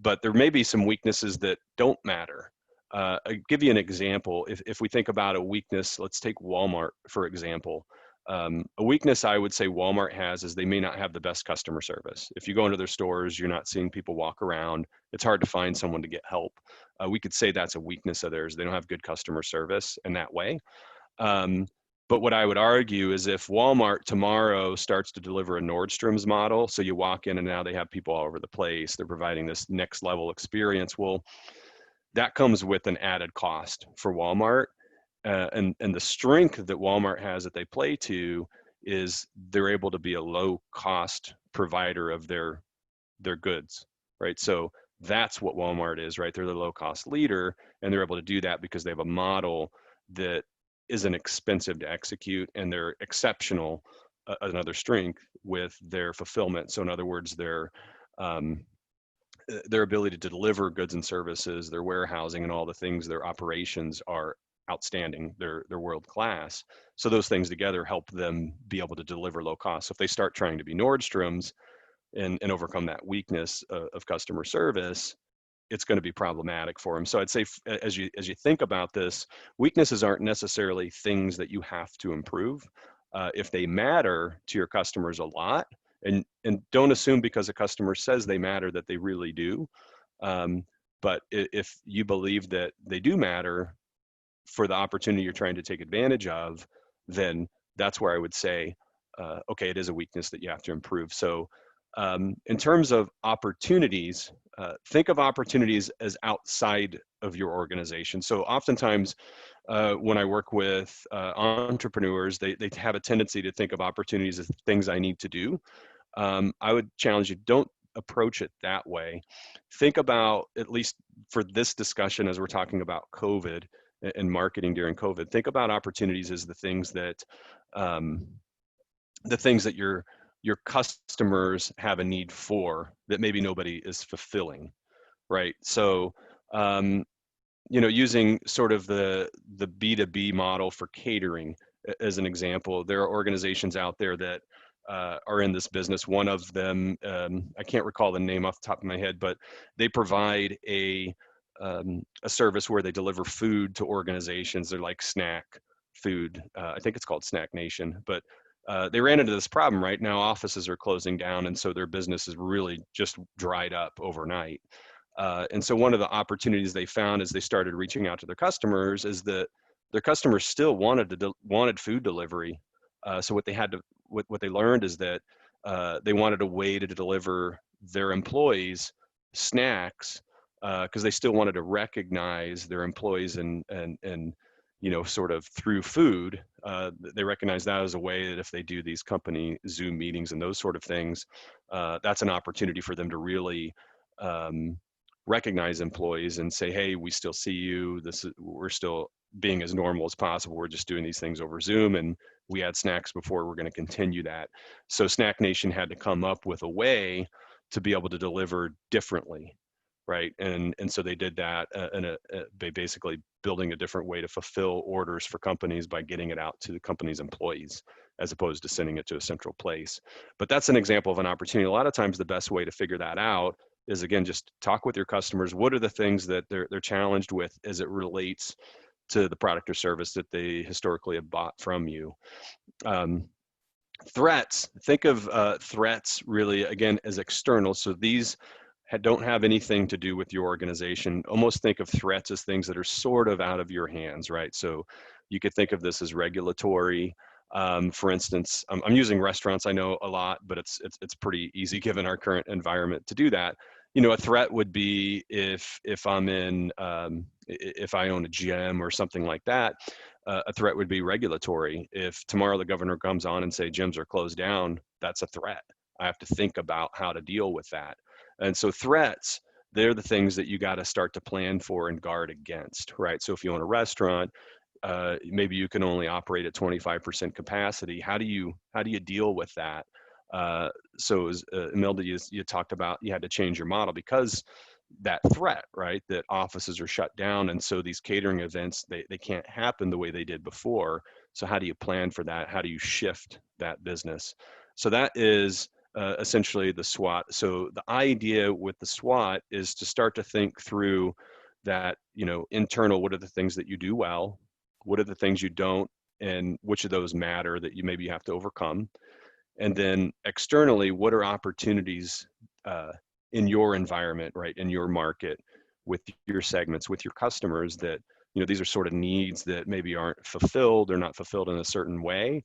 S4: But there may be some weaknesses that don't matter. I'll give you an example. If we think about a weakness, let's take Walmart, for example. A weakness I would say Walmart has is they may not have the best customer service. If you go into their stores, you're not seeing people walk around. It's hard to find someone to get help. We could say that's a weakness of theirs. They don't have good customer service in that way. But what I would argue is if Walmart tomorrow starts to deliver a Nordstrom's model, so you walk in and now they have people all over the place, they're providing this next level experience. Well, that comes with an added cost for Walmart. And the strength that Walmart has that they play to is they're able to be a low cost provider of their goods, right? So that's what Walmart is, right? They're the low cost leader, and they're able to do that because they have a model that isn't expensive to execute, and they're exceptional, another strength, with their fulfillment. So in other words, their ability to deliver goods and services, their warehousing and all the things, their operations are outstanding. They're world class. So those things together help them be able to deliver low cost. So if they start trying to be Nordstrom's and overcome that weakness of customer service, it's going to be problematic for them. So I'd say as you think about this, weaknesses aren't necessarily things that you have to improve. If they matter to your customers a lot, and don't assume because a customer says they matter that they really do. But if you believe that they do matter for the opportunity you're trying to take advantage of, then that's where I would say, okay, it is a weakness that you have to improve. So in terms of opportunities, think of opportunities as outside of your organization. So oftentimes when I work with entrepreneurs, they have a tendency to think of opportunities as things I need to do. I would challenge you, don't approach it that way. Think about, at least for this discussion, as we're talking about COVID and marketing during COVID, think about opportunities as the things that your customers have a need for that maybe nobody is fulfilling, right? So using sort of the B2B model for catering as an example, there are organizations out there that are in this business. One of them, I can't recall the name off the top of my head, but they provide a service where they deliver food to organizations. They're like snack food. I think it's called Snack Nation, but they ran into this problem. Right now, offices are closing down, and so their business is really just dried up overnight. And so one of the opportunities they found as they started reaching out to their customers is that their customers still wanted food delivery. So what they learned is that they wanted a way to deliver their employees snacks, because they still wanted to recognize their employees and sort of through food. They recognize that as a way that if they do these company Zoom meetings and those sort of things, that's an opportunity for them to really recognize employees and say, hey, we still see you. We're still being as normal as possible. We're just doing these things over Zoom, and we had snacks before. We're going to continue that. So Snack Nation had to come up with a way to be able to deliver differently, right? And so they did that, by basically building a different way to fulfill orders for companies by getting it out to the company's employees, as opposed to sending it to a central place. But that's an example of an opportunity. A lot of times the best way to figure that out is, again, just talk with your customers. What are the things that they're challenged with as it relates to the product or service that they historically have bought from you? Threats, think of threats really, again, as external. So these don't have anything to do with your organization. Almost think of threats as things that are sort of out of your hands, right? So you could think of this as regulatory. For instance, I'm using restaurants, I know a lot, but it's pretty easy given our current environment to do that. You know, a threat would be if I'm in, if I own a gym or something like that, a threat would be regulatory. If tomorrow the governor comes on and say gyms are closed down, that's a threat. I have to think about how to deal with that. And so threats, they're the things that you got to start to plan for and guard against, right? So if you own a restaurant, maybe you can only operate at 25% capacity. How do you deal with that? So as Imelda, you talked about, you had to change your model because that threat, right? That offices are shut down, and so these catering events, they can't happen the way they did before. So how do you plan for that? How do you shift that business? So that is essentially the SWOT. So the idea with the SWOT is to start to think through that, you know, internal, what are the things that you do well? What are the things you don't? And which of those matter that you maybe have to overcome? And then externally, what are opportunities in your environment, right, in your market, with your segments, with your customers that, you know, these are sort of needs that maybe aren't fulfilled or not fulfilled in a certain way.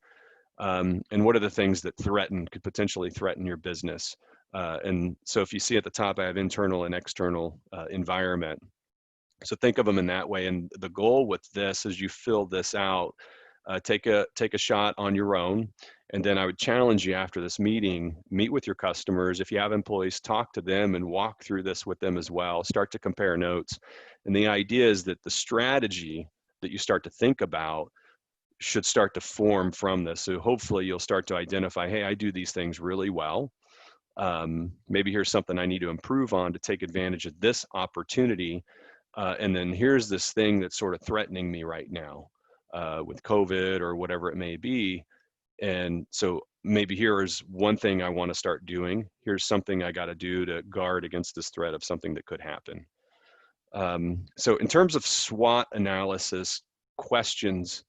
S4: And what are the things that could potentially threaten your business? And so if you see at the top, I have internal and external environment. So think of them in that way. And the goal with this is you fill this out, take a shot on your own. And then I would challenge you after this meeting, meet with your customers. If you have employees, talk to them and walk through this with them as well. Start to compare notes. And the idea is that the strategy that you start to think about should start to form from this. So hopefully you'll start to identify, hey, I do these things really well. Maybe here's something I need to improve on to take advantage of this opportunity. And then here's this thing that's sort of threatening me right now with COVID or whatever it may be. And so maybe here's one thing I want to start doing. Here's something I got to do to guard against this threat of something that could happen. So in terms of SWOT analysis, questions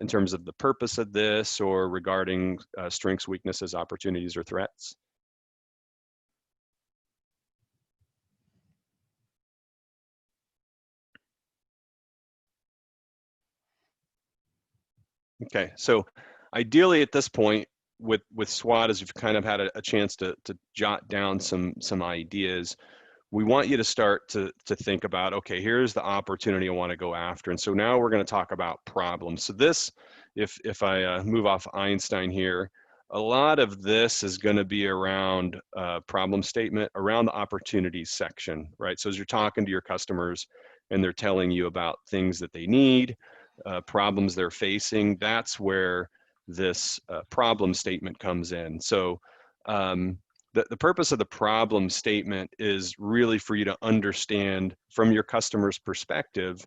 S4: in terms of the purpose of this or regarding strengths, weaknesses, opportunities, or threats? Okay, so ideally at this point with SWOT, as you've kind of had a chance to jot down some ideas, we want you to start to think about, okay, here's the opportunity I want to go after. And so now we're going to talk about problems. So this, if I move off Einstein here, a lot of this is going to be around problem statement, around the opportunities section, right? So as you're talking to your customers and they're telling you about things that they need, problems they're facing, that's where this problem statement comes in. So the purpose of the problem statement is really for you to understand from your customer's perspective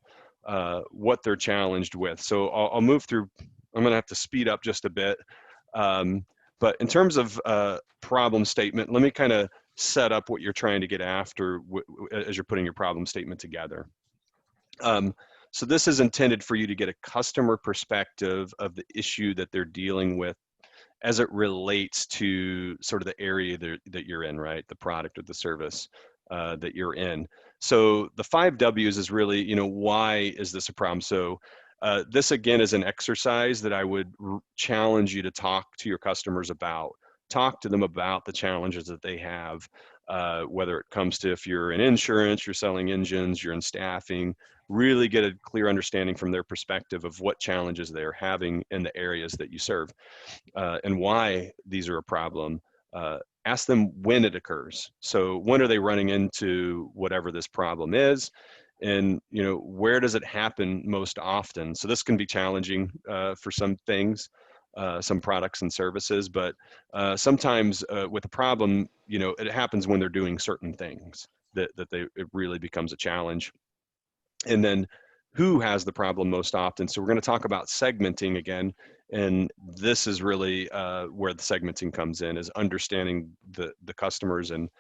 S4: what they're challenged with. So I'll move through, I'm gonna have to speed up just a bit. But in terms of problem statement, let me kind of set up what you're trying to get after as you're putting your problem statement together. So this is intended for you to get a customer perspective of the issue that they're dealing with as it relates to sort of the area that you're in, right? The product or the service that you're in. So the 5 W's is really, you know, why is this a problem? So this again is an exercise that I would challenge you to talk to your customers about. Talk to them about the challenges that they have, whether it comes to if you're in insurance, you're selling engines, you're in staffing, really get a clear understanding from their perspective of what challenges they're having in the areas that you serve and why these are a problem. Ask them when it occurs. So when are they running into whatever this problem is? And, you know, where does it happen most often? So this can be challenging for some things, some products and services, but sometimes with a problem, you know, it happens when they're doing certain things that it really becomes a challenge. And then who has the problem most often? So we're going to talk about segmenting again. And this is really where the segmenting comes in, is understanding the customers and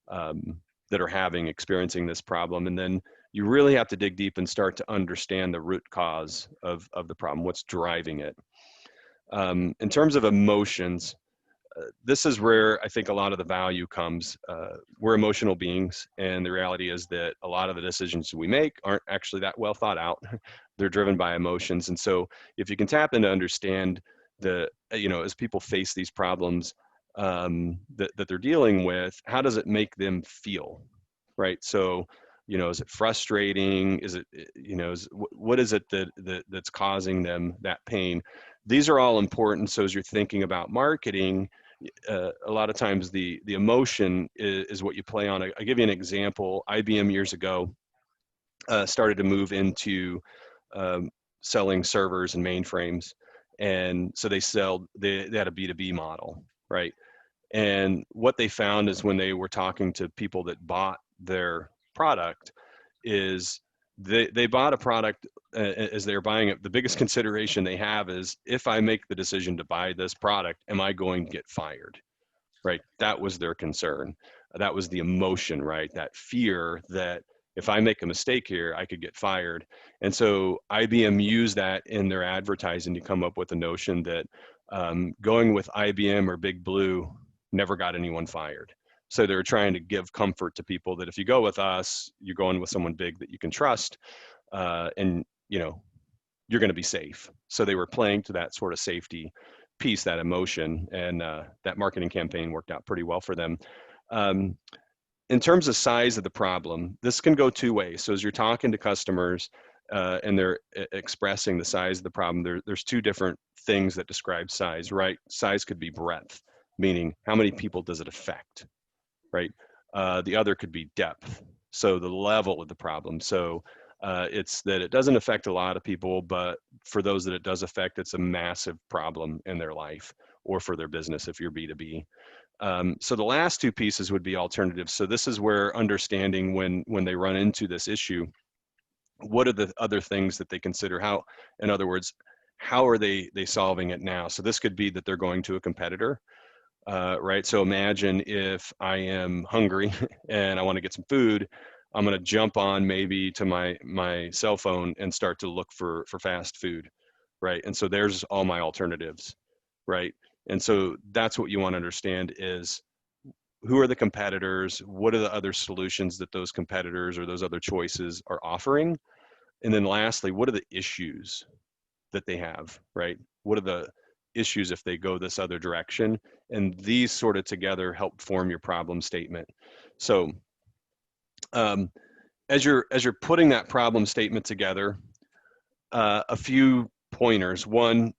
S4: that are experiencing this problem. And then you really have to dig deep and start to understand the root cause of the problem, what's driving it. In terms of emotions, this is where I think a lot of the value comes. We're emotional beings, and the reality is that a lot of the decisions we make aren't actually that well thought out. They're driven by emotions. And so if you can tap into understand the, as people face these problems that they're dealing with, how does it make them feel, right? So, is it frustrating? Is it, what is it that's causing them that pain? These are all important. So as you're thinking about marketing, a lot of times the emotion is what you play on. I'll give you an example. IBM years ago started to move into selling servers and mainframes. And so they had a B2B model, right? And what they found is when they were talking to people that bought their product is they bought a product as they're buying it. The biggest consideration they have is, if I make the decision to buy this product, am I going to get fired? Right? That was their concern. That was the emotion, right? That fear that if I make a mistake here, I could get fired. And so IBM used that in their advertising to come up with the notion that going with IBM or Big Blue never got anyone fired. So they're trying to give comfort to people that if you go with us, you're going with someone big that you can trust, and you're going to be safe. So they were playing to that sort of safety piece, that emotion, and that marketing campaign worked out pretty well for them. In terms of size of the problem, this can go two ways. So as you're talking to customers and they're expressing the size of the problem, there's two different things that describe size, right? Size could be breadth, meaning how many people does it affect, right? The other could be depth, so the level of the problem. So it's that it doesn't affect a lot of people, but for those that it does affect, it's a massive problem in their life or for their business if you're B2B. So the last two pieces would be alternatives. So this is where understanding when they run into this issue, what are the other things that they consider? How, in other words, how are they solving it now? So this could be that they're going to a competitor. Right? So imagine if I am hungry and I want to get some food, I'm going to jump on maybe to my cell phone and start to look for fast food, right? And so there's all my alternatives, right? And so that's what you want to understand is, who are the competitors? What are the other solutions that those competitors or those other choices are offering? And then lastly, what are the issues that they have, right? What are the issues if they go this other direction? And these sort of together help form your problem statement. So as you're putting that problem statement together, a few pointers. One,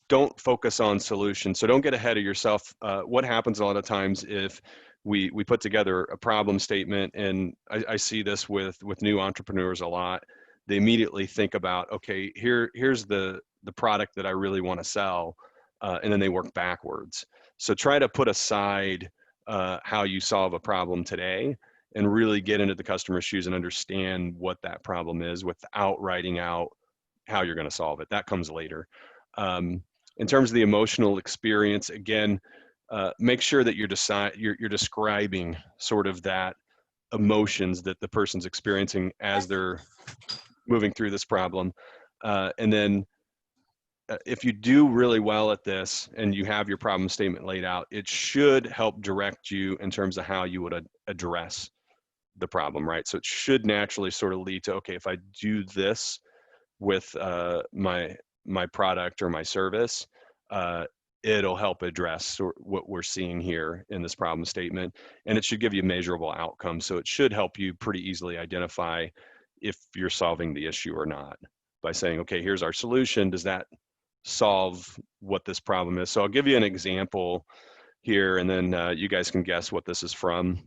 S4: don't focus on solutions. So don't get ahead of yourself. What happens a lot of times if we put together a problem statement, and I see this with new entrepreneurs a lot, they immediately think about, okay, here's the product that I really want to sell, and then they work backwards. So try to put aside how you solve a problem today and really get into the customer's shoes and understand what that problem is without writing out how you're going to solve it. That comes later. In terms of the emotional experience, again, make sure that you're describing sort of that emotions that the person's experiencing as they're moving through this problem. And then if you do really well at this and you have your problem statement laid out, it should help direct you in terms of how you would address the problem, right? So it should naturally sort of lead to, okay, if I do this with my product or my service, it'll help address what we're seeing here in this problem statement, and it should give you measurable outcomes. So it should help you pretty easily identify if you're solving the issue or not by saying, okay, here's our solution. Does that solve what this problem is? So I'll give you an example here, and then you guys can guess what this is from.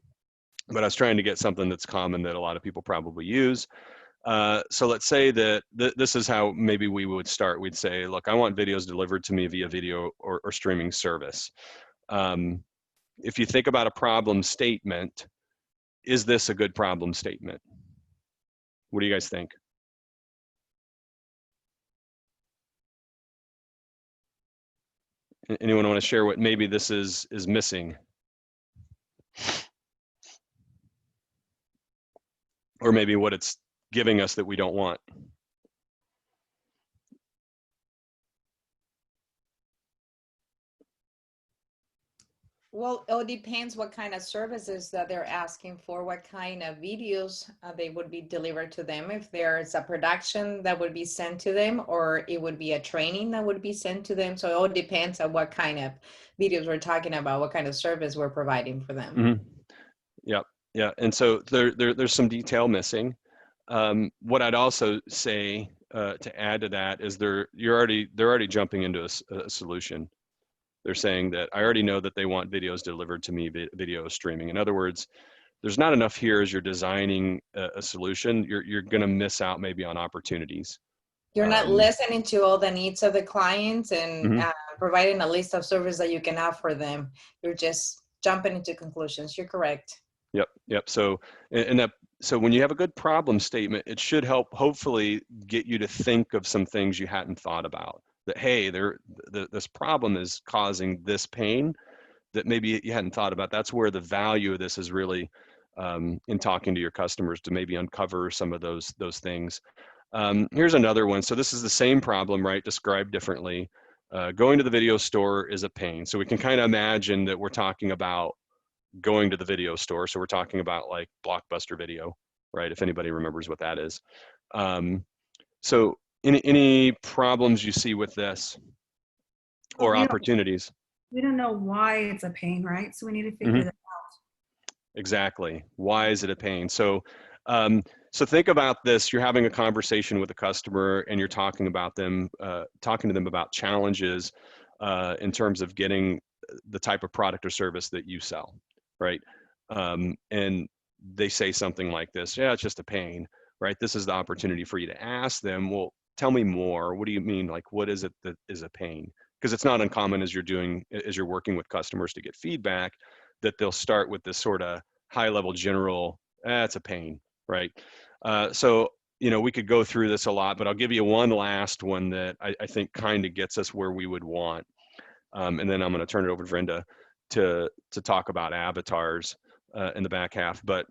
S4: But I was trying to get something that's common that a lot of people probably use. So let's say that this is how maybe we would start. We'd say, look, I want videos delivered to me via video or streaming service. If you think about a problem statement, is this a good problem statement? What do you guys think? Anyone want to share what maybe this is missing? Or maybe what it's giving us that we don't want?
S5: Well, it all depends what kind of services that they're asking for, what kind of videos they would be delivered to them. If there's a production that would be sent to them, or it would be a training that would be sent to them. So it all depends on what kind of videos we're talking about, what kind of service we're providing for them.
S4: Mm-hmm. Yep. Yeah. And so there's some detail missing. What I'd also say to add to that is they're already jumping into a solution. They're saying that I already know that they want videos delivered to me, video streaming. In other words, there's not enough here as you're designing a solution. You're going to miss out maybe on opportunities.
S5: You're not listening to all the needs of the clients and
S4: Mhm.
S5: providing a list of services that you can offer them. You're just jumping into conclusions. You're correct.
S4: Yep. So, so when you have a good problem statement, it should help hopefully get you to think of some things you hadn't thought about. That, hey, this problem is causing this pain that maybe you hadn't thought about. That's where the value of this is really in talking to your customers to maybe uncover some of those things. Here's another one. So this is the same problem, right? Described differently. Going to the video store is a pain. So we can kind of imagine that we're talking about going to the video store. So we're talking about like Blockbuster Video, right? If anybody remembers what that is. So any problems you see with this or opportunities?
S10: We don't know why it's a pain, right? So we need to figure
S4: Mhm.
S10: that out.
S4: Exactly. Why is it a pain? So, so think about this. You're having a conversation with a customer, and you're talking about them, talking to them about challenges in terms of getting the type of product or service that you sell, right? And they say something like this: "Yeah, it's just a pain," right? This is the opportunity for you to ask them, "Well, tell me more. What do you mean? Like, what is it that is a pain?" Because it's not uncommon as you're working with customers to get feedback that they'll start with this sort of high level general, it's a pain, right? So, we could go through this a lot, but I'll give you one last one that I think kind of gets us where we would want. And then I'm going to turn it over to Brenda to talk about avatars in the back half. But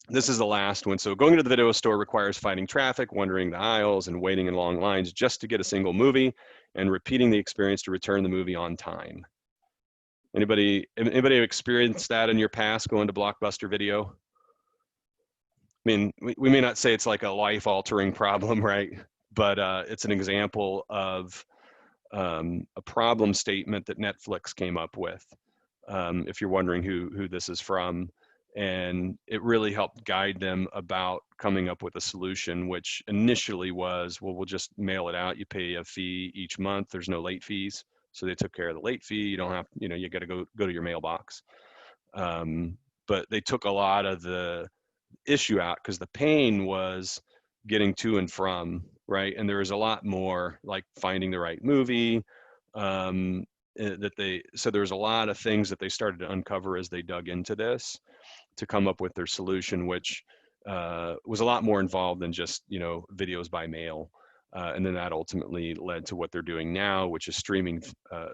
S4: this is the last one. So going to the video store requires fighting traffic, wandering the aisles, and waiting in long lines just to get a single movie, and repeating the experience to return the movie on time. Anybody experienced that in your past, going to Blockbuster Video? I mean, we may not say it's like a life-altering problem, right? But it's an example of a problem statement that Netflix came up with. If you're wondering who this is from, and it really helped guide them about coming up with a solution, which initially was, well, we'll just mail it out. You pay a fee each month. There's no late fees. So they took care of the late fee. You don't have, you got to go to your mailbox. But they took a lot of the issue out because the pain was getting to and from, right? And there was a lot more like finding the right movie. So there was a lot of things that they started to uncover as they dug into this to come up with their solution, which was a lot more involved than just, videos by mail. And then that ultimately led to what they're doing now, which is streaming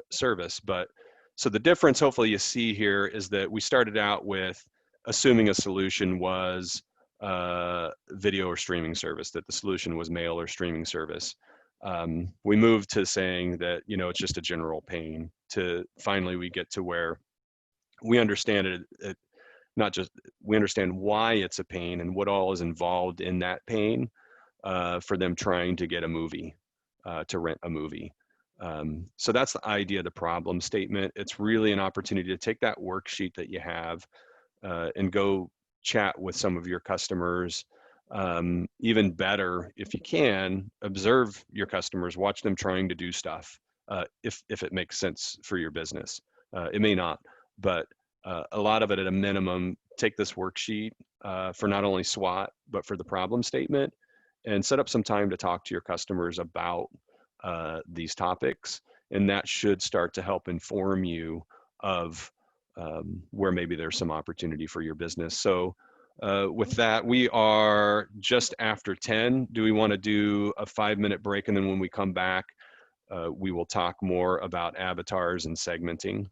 S4: service. But so the difference hopefully you see here is that we started out with assuming a solution was video or streaming service, that the solution was mail or streaming service. We moved to saying that, it's just a general pain, to finally we get to where we understand it not just, we understand why it's a pain and what all is involved in that pain for them trying to get a movie, to rent a movie. So that's the idea of the problem statement. It's really an opportunity to take that worksheet that you have and go chat with some of your customers. Even better, if you can, observe your customers, watch them trying to do stuff if it makes sense for your business. It may not, but a lot of it at a minimum, take this worksheet for not only SWOT, but for the problem statement, and set up some time to talk to your customers about these topics. And that should start to help inform you of where maybe there's some opportunity for your business. So with that, we are just after 10. Do we want to do a 5-minute break? And then when we come back, we will talk more about avatars and segmenting.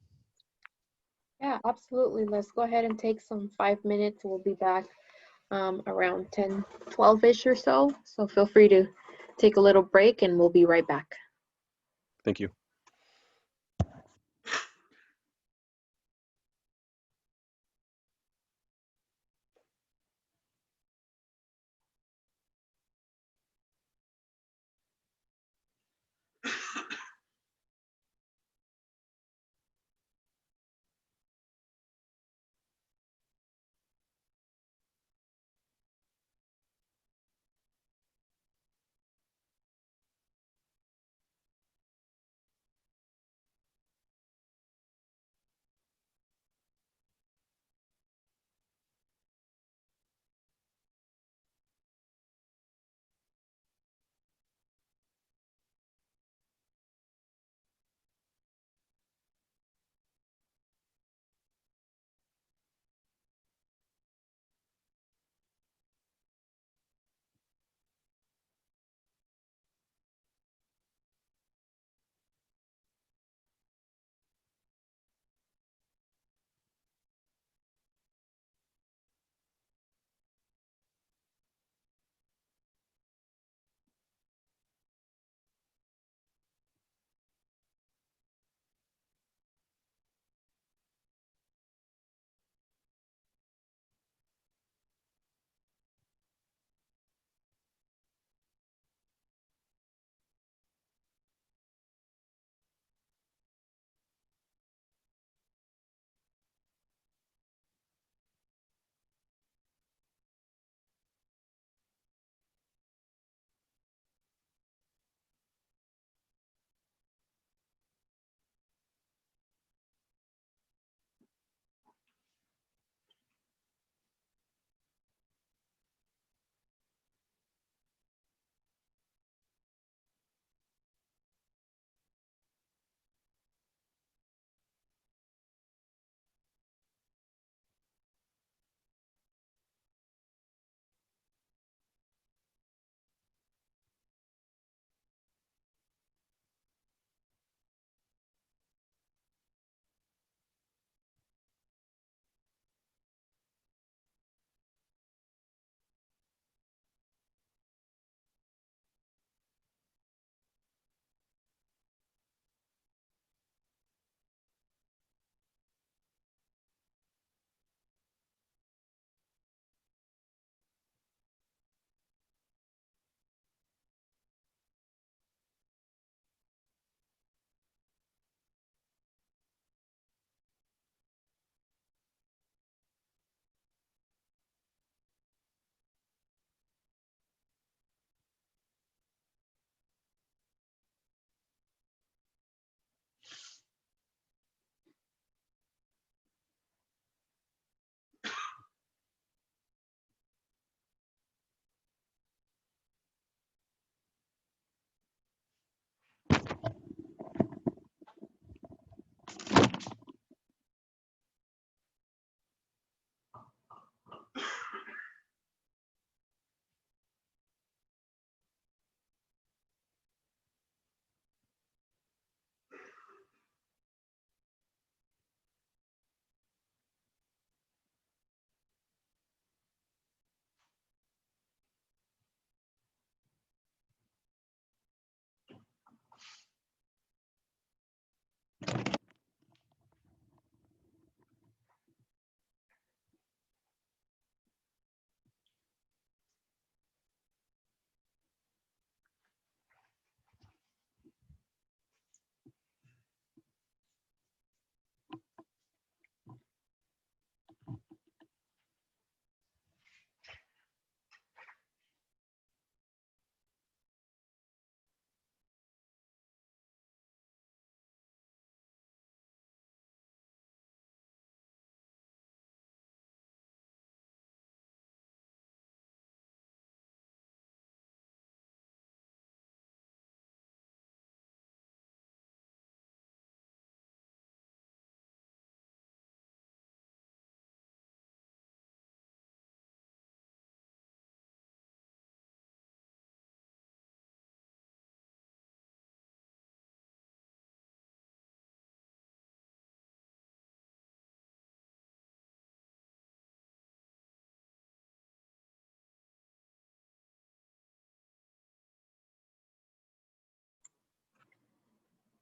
S1: Yeah, absolutely. Let's go ahead and take some 5 minutes. We'll be back around 10, 12-ish or so. So feel free to take a little break and we'll be right back.
S4: Thank you.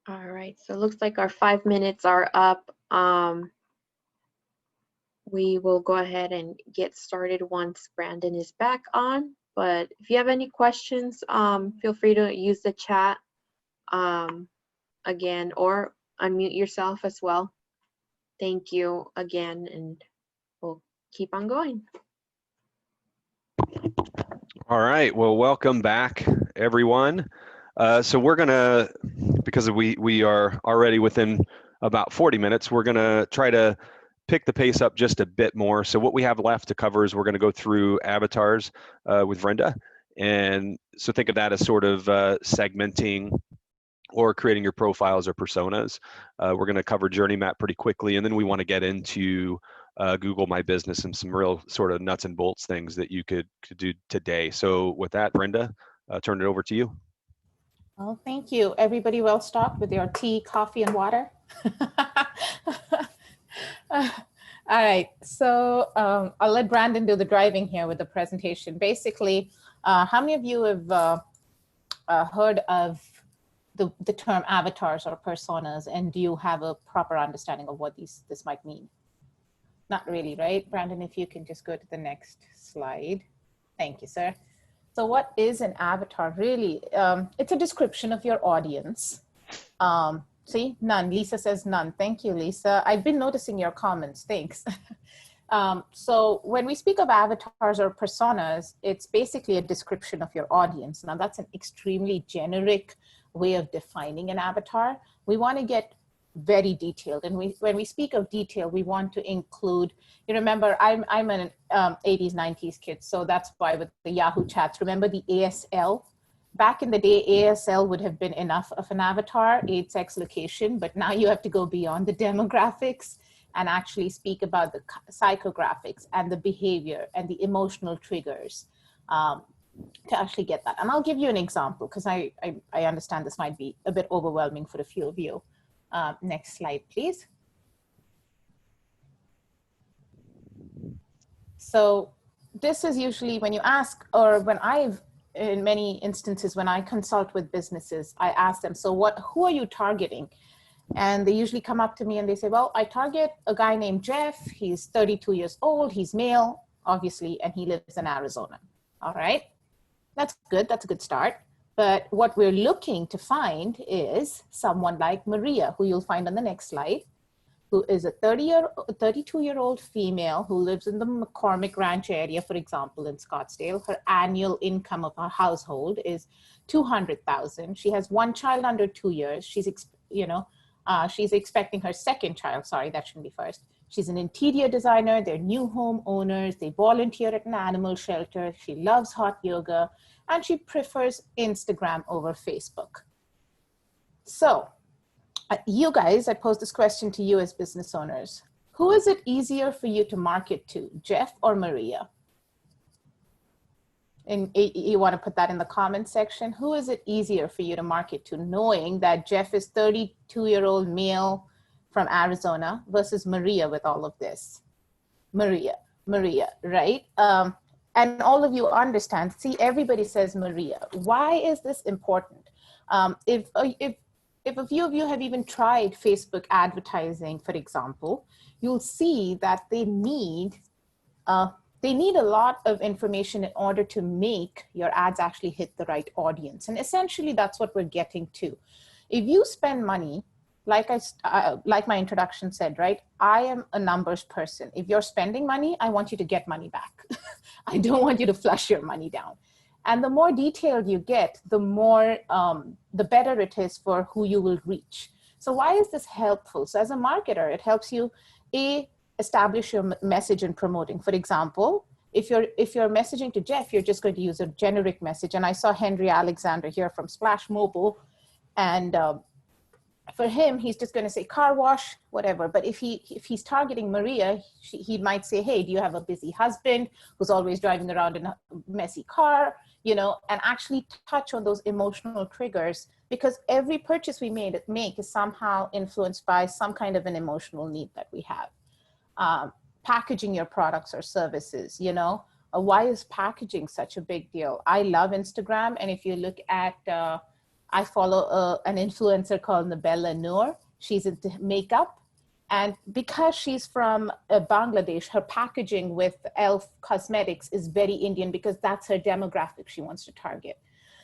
S1: All right, so it looks like our 5 minutes are up. We will go ahead and get started once Brandon is back on. But if you have any questions, feel free to use the chat again, or unmute yourself as well. Thank you again, and we'll keep on going.
S4: All right, well, welcome back, everyone. So we're gonna, because we are already within about 40 minutes, we're gonna try to pick the pace up just a bit more. So what we have left to cover is we're gonna go through avatars with Brenda. And so think of that as sort of segmenting or creating your profiles or personas. We're gonna cover Journey Map pretty quickly, and then we wanna get into Google My Business and some real sort of nuts and bolts things that you could do today. So with that, Brenda, turn it over to you.
S7: Well, thank you. Everybody well stocked with your tea, coffee, and water? All right, so I'll let Brandon do the driving here with the presentation. Basically, how many of you have heard of the term avatars or personas, and do you have a proper understanding of what this might mean? Not really, right? Brandon, if you can just go to the next slide. Thank you, sir. So what is an avatar really? It's a description of your audience. See, none. Lisa says none. Thank you, Lisa. I've been noticing your comments. Thanks. So when we speak of avatars or personas, it's basically a description of your audience. Now that's an extremely generic way of defining an avatar. We want to get very detailed. And when we speak of detail, we want to include, you remember, I'm an 80s, 90s kid. So that's why with the Yahoo chats, remember the ASL? Back in the day, ASL would have been enough of an avatar, age, sex, location, but now you have to go beyond the demographics and actually speak about the psychographics and the behavior and the emotional triggers to actually get that. And I'll give you an example because I understand this might be a bit overwhelming for a few of you. Next slide, please. So this is usually when you ask, or when in many instances, when I consult with businesses, I ask them, so who are you targeting? And they usually come up to me and they say, well, I target a guy named Jeff. He's 32 years old. He's male, obviously, and he lives in Arizona. All right, that's good. That's a good start. But what we're looking to find is someone like Maria, who you'll find on the next slide, who is a 32-year-old female who lives in the McCormick Ranch area, for example, in Scottsdale. Her annual income of her household is $200,000. She has one child under 2 years. She's expecting her second child. Sorry, that shouldn't be first. She's an interior designer. They're new home owners. They volunteer at an animal shelter. She loves hot yoga, and she prefers Instagram over Facebook. So, you guys, I pose this question to you as business owners. Who is it easier for you to market to, Jeff or Maria? And you want to put that in the comment section. Who is it easier for you to market to, knowing that Jeff is 32-year-old male from Arizona versus Maria with all of this? Maria, right? And all of you understand, see, everybody says Maria. Why is this important? If a few of you have even tried Facebook advertising, for example, you'll see that they need a lot of information in order to make your ads actually hit the right audience. And essentially, that's what we're getting to. If you spend money, like my introduction said, right? I am a numbers person. If you're spending money, I want you to get money back. I don't want you to flush your money down. And the more detailed you get, the better it is for who you will reach. So why is this helpful? So as a marketer, it helps you, establish your message and promoting. For example, if you're messaging to Jeff, you're just going to use a generic message. And I saw Henry Alexander here from Splash Mobile. And for him, he's just going to say car wash, whatever. But if he's targeting Maria, he might say, hey, do you have a busy husband who's always driving around in a messy car? And actually touch on those emotional triggers, because every purchase we make is somehow influenced by some kind of an emotional need that we have. Packaging your products or services, why is packaging such a big deal? I love Instagram. And if you look at I follow an influencer called Nabella Noor. She's into makeup. And because she's from Bangladesh, her packaging with e.l.f. Cosmetics is very Indian because that's her demographic she wants to target.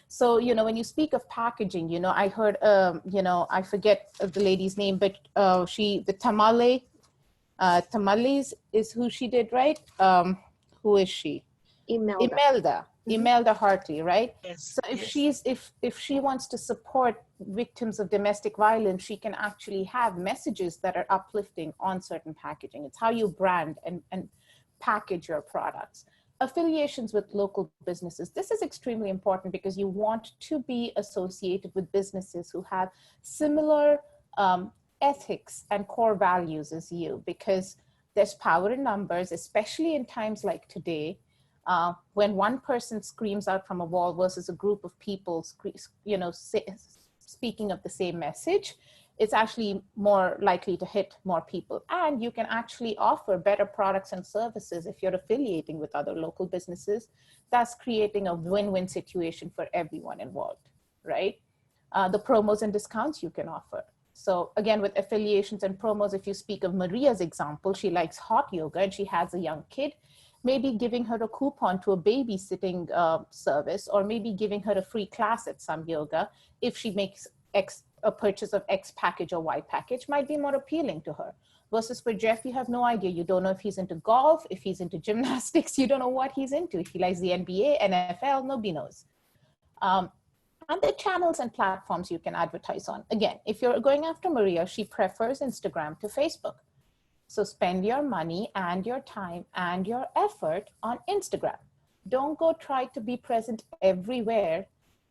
S7: So, you know, when you speak of packaging, you know, I heard, you know, I forget the lady's name, but the Tamales is who she did, right? Who is she?
S1: Imelda.
S7: Imelda Hartley, right?
S15: Yes.
S7: So if she wants to support victims of domestic violence, she can actually have messages that are uplifting on certain packaging. It's how you brand and package your products. Affiliations with local businesses. This is extremely important because you want to be associated with businesses who have similar ethics and core values as you, because there's power in numbers, especially in times like today. When one person screams out from a wall versus a group of people, you know, speaking of the same message, it's actually more likely to hit more people. And you can actually offer better products and services if you're affiliating with other local businesses. That's creating a win-win situation for everyone involved, right? The promos and discounts you can offer. So again, with affiliations and promos, if you speak of Maria's example, she likes hot yoga and she has a young kid, maybe giving her a coupon to a babysitting service, or maybe giving her a free class at some yoga if she makes a purchase of X package or Y package might be more appealing to her. Versus for Jeff, you have no idea. You don't know if he's into golf, if he's into gymnastics, you don't know what he's into. If he likes the NBA, NFL, nobody knows. And the channels and platforms you can advertise on. Again, if you're going after Maria, she prefers Instagram to Facebook. So spend your money and your time and your effort on Instagram. Don't go try to be present everywhere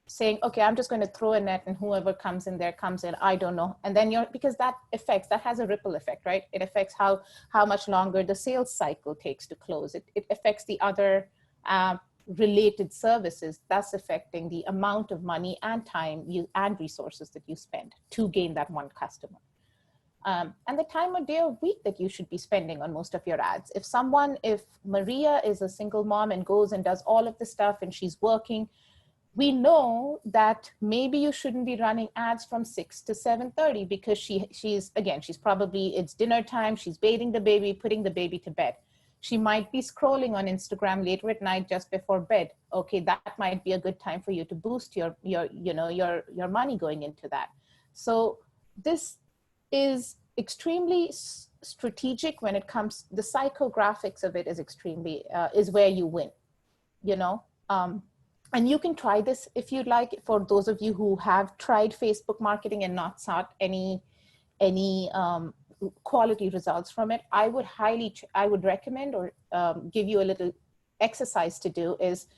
S7: saying, okay, I'm just going to throw a net and whoever comes in there comes in, I don't know. And then because that has a ripple effect, right? It affects how much longer the sales cycle takes to close. It affects the other related services, thus affecting the amount of money and time and resources that you spend to gain that one customer. And the time of day or week that you should be spending on most of your ads. If Maria is a single mom and goes and does all of the stuff and she's working, we know that maybe you shouldn't be running ads from 6 to 7:30 because she's probably, it's dinner time, she's bathing the baby, putting the baby to bed. She might be scrolling on Instagram later at night just before bed. Okay, that might be a good time for you to boost your money going into that. So this is extremely strategic when it comes, the psychographics of it is extremely, is where you win, you know? And you can try this if you'd like. For those of you who have tried Facebook marketing and not sought any quality results from it, I would recommend or give you a little exercise to do is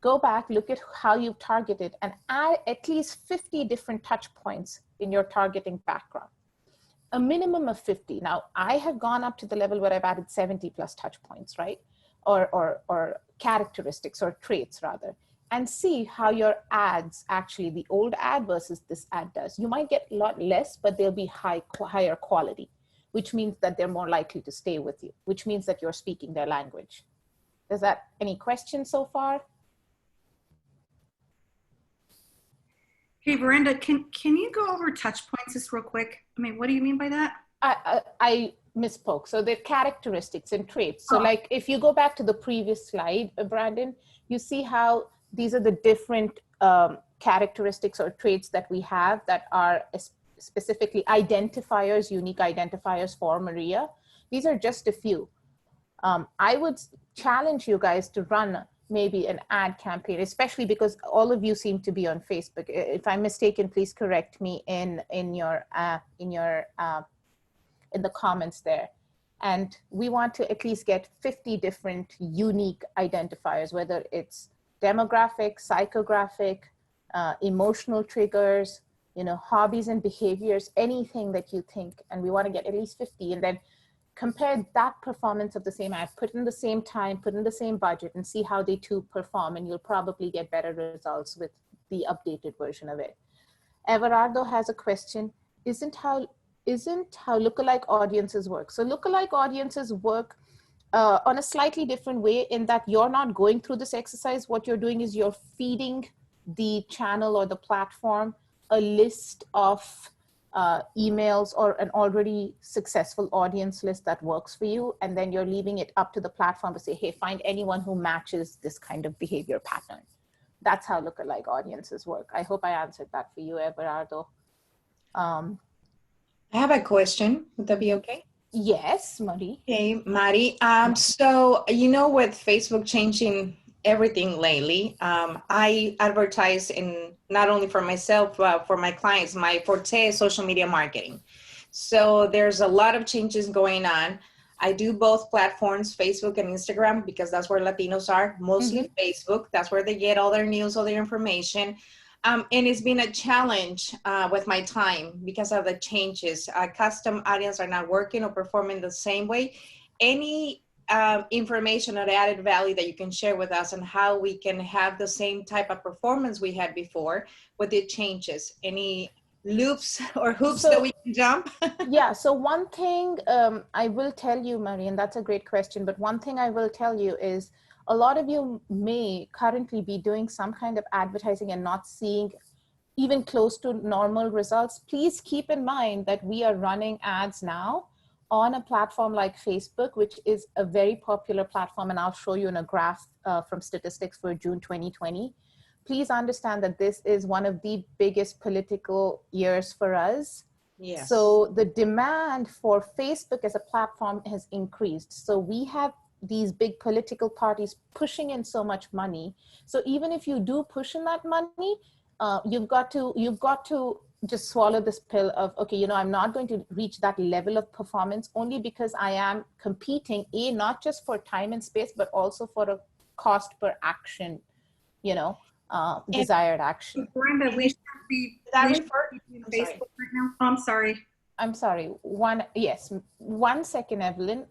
S7: go back, look at how you've targeted and add at least 50 different touch points in your targeting background. A minimum of 50. Now, I have gone up to the level where I've added 70 plus touch points, right? Or characteristics or traits rather, and see how your ads, actually the old ad versus this ad does. You might get a lot less, but they'll be higher quality, which means that they're more likely to stay with you, which means that you're speaking their language. Does that, any questions so far?
S10: Hey, Veranda, can you go over touch points just real quick? I mean, what do you mean by that?
S7: I misspoke. So they're characteristics and traits. So like if you go back to the previous slide, Brandon, you see how these are the different characteristics or traits that we have that are specifically identifiers, unique identifiers for Maria. These are just a few. I would challenge you guys to run maybe an ad campaign, especially because all of you seem to be on Facebook. If I'm mistaken, please correct me in the comments there. And we want to at least get 50 different unique identifiers, whether it's demographic, psychographic, emotional triggers, you know, hobbies and behaviors, anything that you think, and we want to get at least 50, and then compare that performance of the same ad, put in the same time, put in the same budget, and see how they two perform, and you'll probably get better results with the updated version of it. Everardo has a question. Isn't how lookalike audiences work? So lookalike audiences work on a slightly different way in that you're not going through this exercise. What you're doing is you're feeding the channel or the platform a list of emails or an already successful audience list that works for you, and then you're leaving it up to the platform to say, hey, find anyone who matches this kind of behavior pattern. That's how lookalike audiences work. I hope I answered that for you, Everardo.
S19: I have a question. Would that be okay?
S7: Yes, Mari.
S19: Hey, Mari. So, with Facebook changing everything lately, I advertise in not only for myself, but for my clients. My forte is social media marketing. So there's a lot of changes going on. I do both platforms, Facebook and Instagram, because that's where Latinos are, mostly Facebook. That's where they get all their news, all their information. And it's been a challenge with my time because of the changes. Custom audience are not working or performing the same way. Any information or added value that you can share with us on how we can have the same type of performance we had before with the changes? Any loops or hoops that we can jump?
S7: Yeah, so one thing I will tell you, Mari, and that's a great question, but one thing I will tell you is a lot of you may currently be doing some kind of advertising and not seeing even close to normal results. Please keep in mind that we are running ads now on a platform like Facebook, which is a very popular platform, and I'll show you in a graph from statistics for June 2020. Please understand that this is one of the biggest political years for us.
S19: Yes.
S7: So the demand for Facebook as a platform has increased. So we have these big political parties pushing in so much money. So even if you do push in that money, you've got to just swallow this pill of, okay, I'm not going to reach that level of performance only because I am competing, not just for time and space, but also for a cost per action, desired action.
S10: Brenda, we should be Facebook right now. Oh, I'm sorry.
S7: I'm sorry. One second, Evelyn.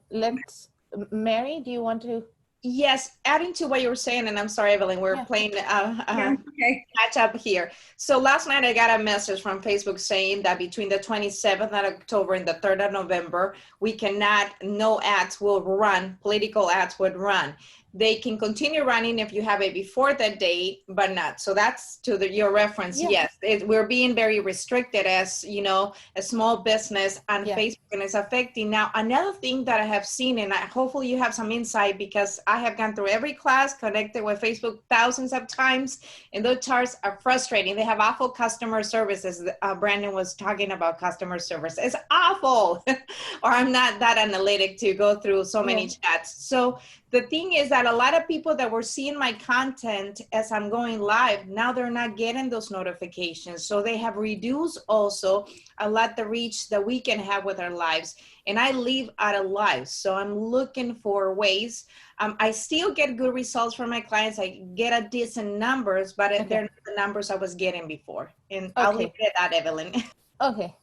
S7: Mary, do you want to?
S19: Yes, adding to what you were saying, and I'm sorry, Evelyn, we're playing catch up here. So last night I got a message from Facebook saying that between the 27th of October and the 3rd of November, no ads will run, political ads would run. They can continue running if you have it before that date, but not. So that's to your reference.
S7: Yeah.
S19: Yes, we're being very restricted as, a small business on Facebook, and it's affecting. Now, another thing that I have seen, and hopefully you have some insight, because I have gone through every class, connected with Facebook thousands of times, and those charts are frustrating. They have awful customer services. Brandon was talking about customer service. It's awful. Or I'm not that analytic to go through so many chats. So the thing is that a lot of people that were seeing my content as I'm going live, now they're not getting those notifications. So they have reduced also a lot the reach that we can have with our lives. And I live out of lives. So I'm looking for ways. I still get good results from my clients. I get a decent numbers, but they're not the numbers I was getting before. And I'll leave it at that, Evelyn.
S7: Okay.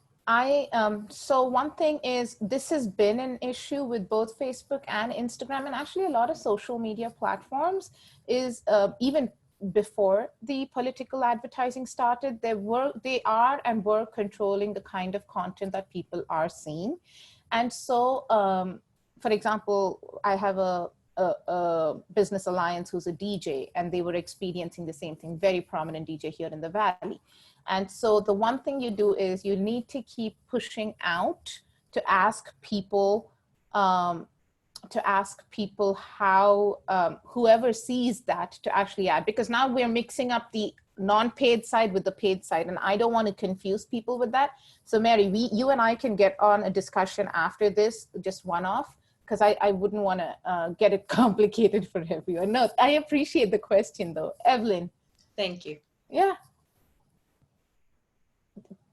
S7: So one thing is, this has been an issue with both Facebook and Instagram, and actually a lot of social media platforms is even before the political advertising started, they are and were controlling the kind of content that people are seeing. And so, for example, I have a business alliance who's a DJ, and they were experiencing the same thing, very prominent DJ here in the Valley. And so the one thing you do is you need to keep pushing out to ask people how, whoever sees that, to actually add, because now we're mixing up the non-paid side with the paid side, and I don't want to confuse people with that. So Mary, you and I can get on a discussion after this, just one-off, because I wouldn't want to get it complicated for everyone. No, I appreciate the question though. Evelyn.
S19: Thank you.
S7: Yeah.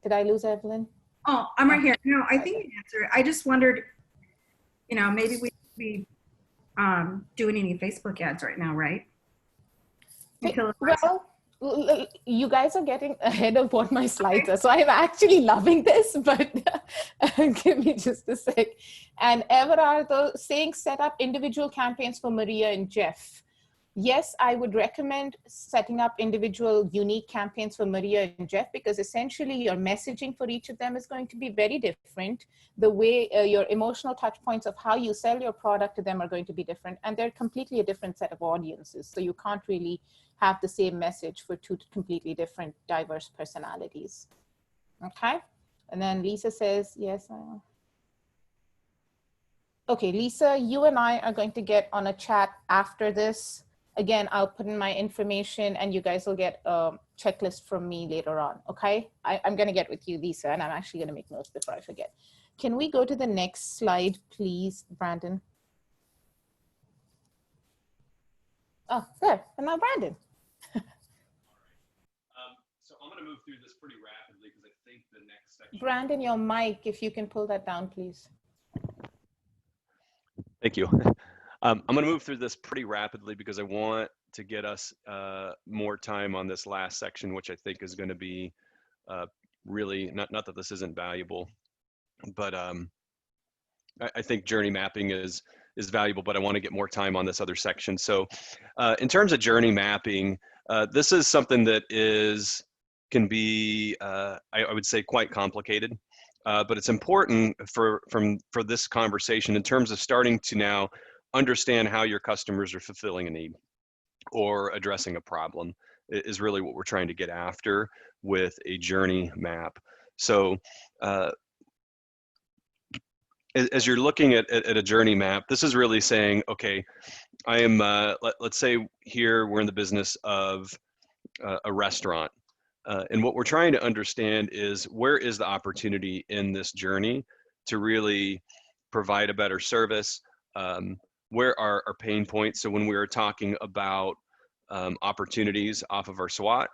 S7: Did I lose Evelyn?
S10: Oh, I'm right here. No, I think you answered it. I just wondered, maybe we should be doing any Facebook ads right now, right?
S7: Well, you guys are getting ahead of what my slides are. So I'm actually loving this, but give me just a sec. And Everardo saying set up individual campaigns for Maria and Jeff. Yes, I would recommend setting up individual unique campaigns for Maria and Jeff, because essentially your messaging for each of them is going to be very different. The way your emotional touch points of how you sell your product to them are going to be different, and they're completely a different set of audiences. So you can't really have the same message for two completely different, diverse personalities. Okay, and then Lisa says, yes. Okay, Lisa, you and I are going to get on a chat after this. Again, I'll put in my information and you guys will get a checklist from me later on, okay? I'm gonna get with you, Lisa, and I'm actually gonna make notes before I forget. Can we go to the next slide, please, Brandon? Oh, there, and now Brandon.
S4: So I'm gonna move through this pretty rapidly because I think the next section.
S7: Brandon, your mic, if you can pull that down, please.
S4: Thank you. I'm going to move through this pretty rapidly because I want to get us more time on this last section, which I think is going to be really, not that this isn't valuable, but I think journey mapping is valuable, but I want to get more time on this other section. So in terms of journey mapping, this is something that can be, I would say, quite complicated. But it's important for this conversation in terms of starting to now understand how your customers are fulfilling a need or addressing a problem is really what we're trying to get after with a journey map. So as you're looking at a journey map, this is really saying, okay, I am, let's say here we're in the business of a restaurant. And what we're trying to understand is where is the opportunity in this journey to really provide a better service? Where are our pain points? So when we are talking about opportunities off of our SWOT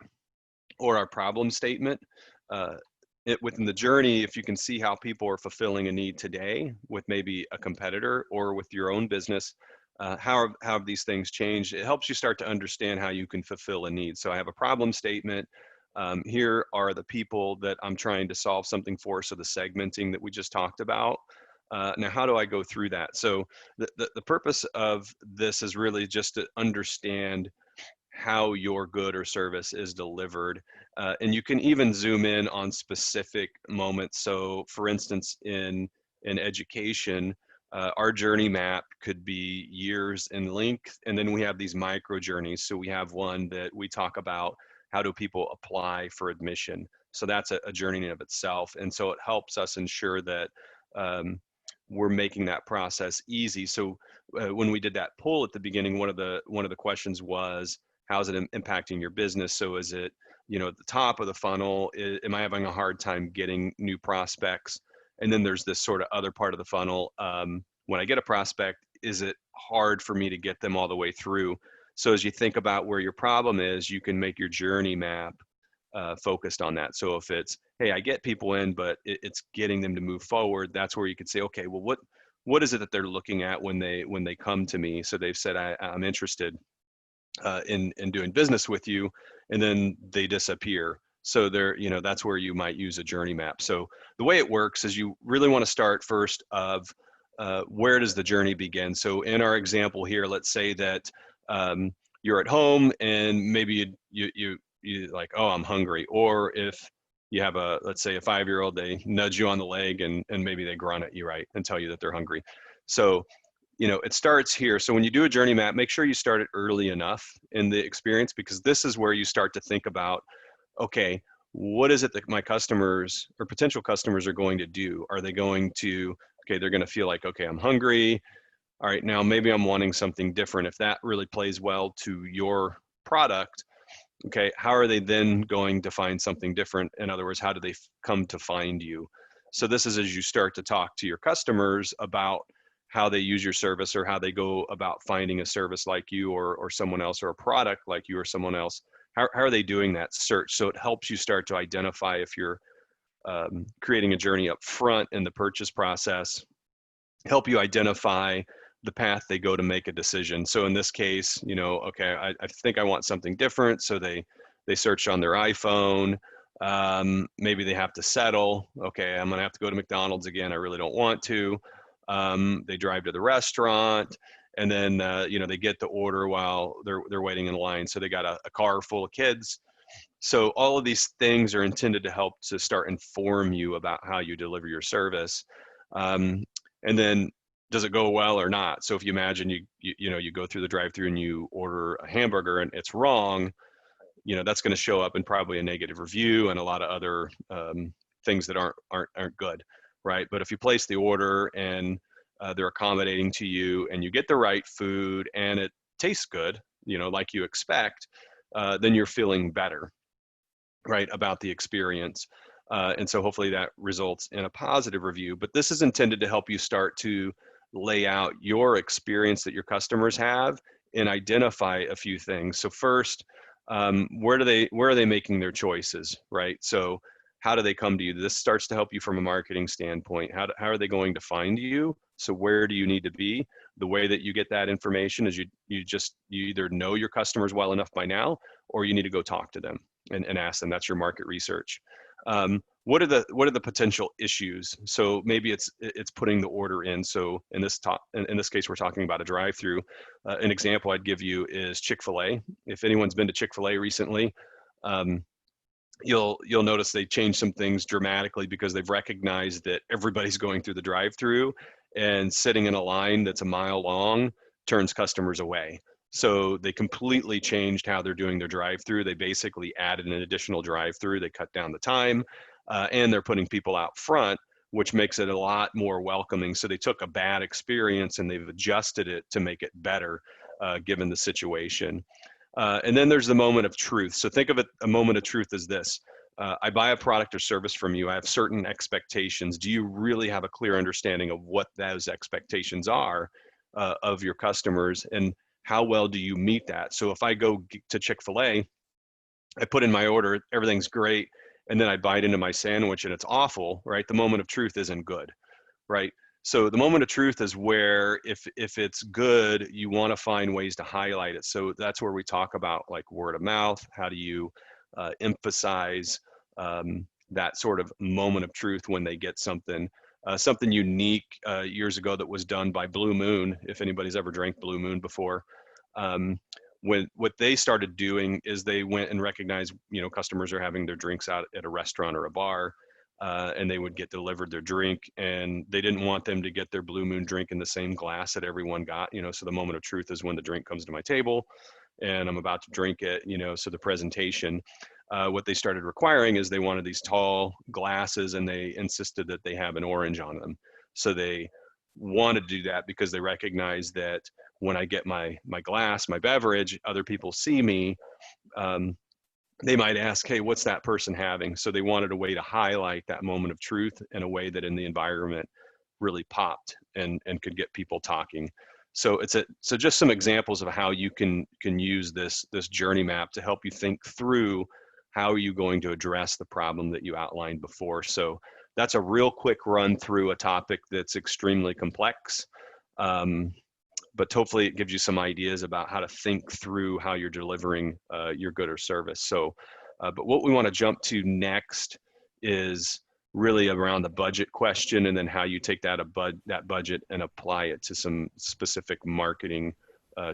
S4: or our problem statement, within the journey, if you can see how people are fulfilling a need today with maybe a competitor or with your own business, how have these things changed? It helps you start to understand how you can fulfill a need. So I have a problem statement. Here are the people that I'm trying to solve something for. So the segmenting that we just talked about. Now, how do I go through that? So the purpose of this is really just to understand how your good or service is delivered. And you can even zoom in on specific moments. So for instance, in education, our journey map could be years in length. And then we have these micro journeys. So we have one that we talk about, how do people apply for admission? So that's a journey in of itself. And so it helps us ensure that we're making that process easy. So when we did that poll at the beginning, one of the questions was, how's it impacting your business? So is it, at the top of the funnel, am I having a hard time getting new prospects? And then there's this sort of other part of the funnel. When I get a prospect, is it hard for me to get them all the way through? So as you think about where your problem is, you can make your journey map focused on that. So if it's, hey, I get people in, but it's getting them to move forward, that's where you could say, okay, well, what is it that they're looking at when they come to me? So they've said, I'm interested in doing business with you, and then they disappear. So that's where you might use a journey map. So the way it works is you really want to start first of where does the journey begin? So in our example here, let's say that you're at home and maybe you like, oh, I'm hungry. Or if you have let's say a 5-year-old, they nudge you on the leg and maybe they grunt at you, right, and tell you that they're hungry. So it starts here. So when you do a journey map, make sure you start it early enough in the experience, because this is where you start to think about, okay, what is it that my customers or potential customers are going to do? Are they going to, okay, they're going to feel like, okay, I'm hungry. All right, now maybe I'm wanting something different. If that really plays well to your product, okay, how are they then going to find something different? In other words, how do they come to find you? So this is as you start to talk to your customers about how they use your service or how they go about finding a service like you or someone else, or a product like you or someone else. How are they doing that search? So it helps you start to identify if you're creating a journey up front in the purchase process, help you identify the path they go to make a decision. So in this case, okay, I think I want something different. So they search on their iPhone. Maybe they have to settle. Okay, I'm gonna have to go to McDonald's again. I really don't want to. They drive to the restaurant, and then they get the order while they're waiting in line. So they got a car full of kids. So all of these things are intended to help to start inform you about how you deliver your service. And then does it go well or not? So if you imagine you go through the drive-through and you order a hamburger and it's wrong, that's going to show up in probably a negative review and a lot of other things that aren't good, right? But if you place the order and they're accommodating to you and you get the right food and it tastes good, like you expect, then you're feeling better, right, about the experience. And so hopefully that results in a positive review. But this is intended to help you start to lay out your experience that your customers have and identify a few things. So first, where are they making their choices, right? So how do they come to you? This starts to help you from a marketing standpoint. How are they going to find you? So where do you need to be? The way that you get that information is you either know your customers well enough by now, or you need to go talk to them and ask them. That's your market research. What are the potential issues? So maybe it's putting the order in. So in this case, we're talking about a drive-through. An example I'd give you is Chick-fil-A. If anyone's been to Chick-fil-A recently, you'll notice they changed some things dramatically because they've recognized that everybody's going through the drive-through, and sitting in a line that's a mile long turns customers away. So they completely changed how they're doing their drive-through. They basically added an additional drive-through. They cut down the time, and they're putting people out front, which makes it a lot more welcoming. So they took a bad experience and they've adjusted it to make it better, given the situation. And then there's the moment of truth. So think of it, a moment of truth as this. I buy a product or service from you. I have certain expectations. Do you really have a clear understanding of what those expectations are of your customers, and how well do you meet that? So if I go to Chick-fil-A, I put in my order, everything's great, and then I bite into my sandwich and it's awful, right? The moment of truth isn't good, right? So the moment of truth is where if it's good, you want to find ways to highlight it. So that's where we talk about like word of mouth. How do you emphasize that sort of moment of truth when they get something unique years ago that was done by Blue Moon, if anybody's ever drank Blue Moon before. When what they started doing is they went and recognized, customers are having their drinks out at a restaurant or a bar, and they would get delivered their drink, and they didn't want them to get their Blue Moon drink in the same glass that everyone got, so the moment of truth is when the drink comes to my table and I'm about to drink it, so the presentation, what they started requiring is they wanted these tall glasses, and they insisted that they have an orange on them. So they wanted to do that because they recognize that when I get my glass, my beverage, other people see me, they might ask, hey, what's that person having? So they wanted a way to highlight that moment of truth in a way that in the environment really popped and could get people talking. So so just some examples of how you can use this journey map to help you think through how are you going to address the problem that you outlined before. So that's a real quick run through a topic that's extremely complex. But hopefully it gives you some ideas about how to think through how you're delivering your good or service. So, but what we want to jump to next is really around the budget question, and then how you take that budget and apply it to some specific marketing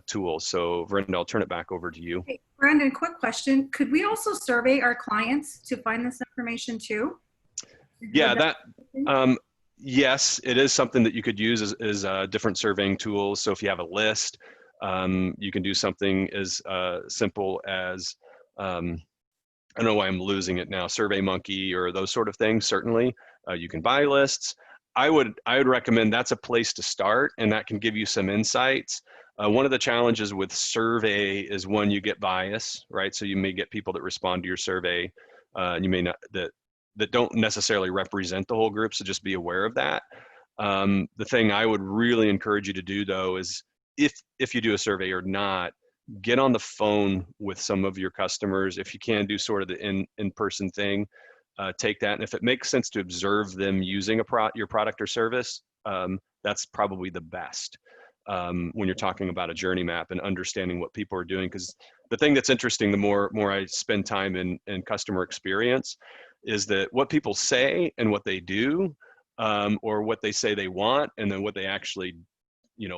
S4: tools. So Verinda, I'll turn it back over to you.
S10: Hey, Brandon, quick question. Could we also survey our clients to find this information too?
S4: Yeah, yes, it is something that you could use as different surveying tools. So if you have a list, you can do something as simple as, I don't know why I'm losing it now, SurveyMonkey or those sort of things. Certainly, you can buy lists. I would recommend that's a place to start, and that can give you some insights. One of the challenges with survey is when you get bias, right? So you may get people that respond to your survey, and you may not, that don't necessarily represent the whole group, so just be aware of that. The thing I would really encourage you to do though is if you do a survey or not, get on the phone with some of your customers. If you can do sort of the in-person thing, take that. And if it makes sense to observe them using your product or service, that's probably the best when you're talking about a journey map and understanding what people are doing. Because the thing that's interesting, the more I spend time in customer experience, is that what people say and what they do, or what they say they want and then what they actually,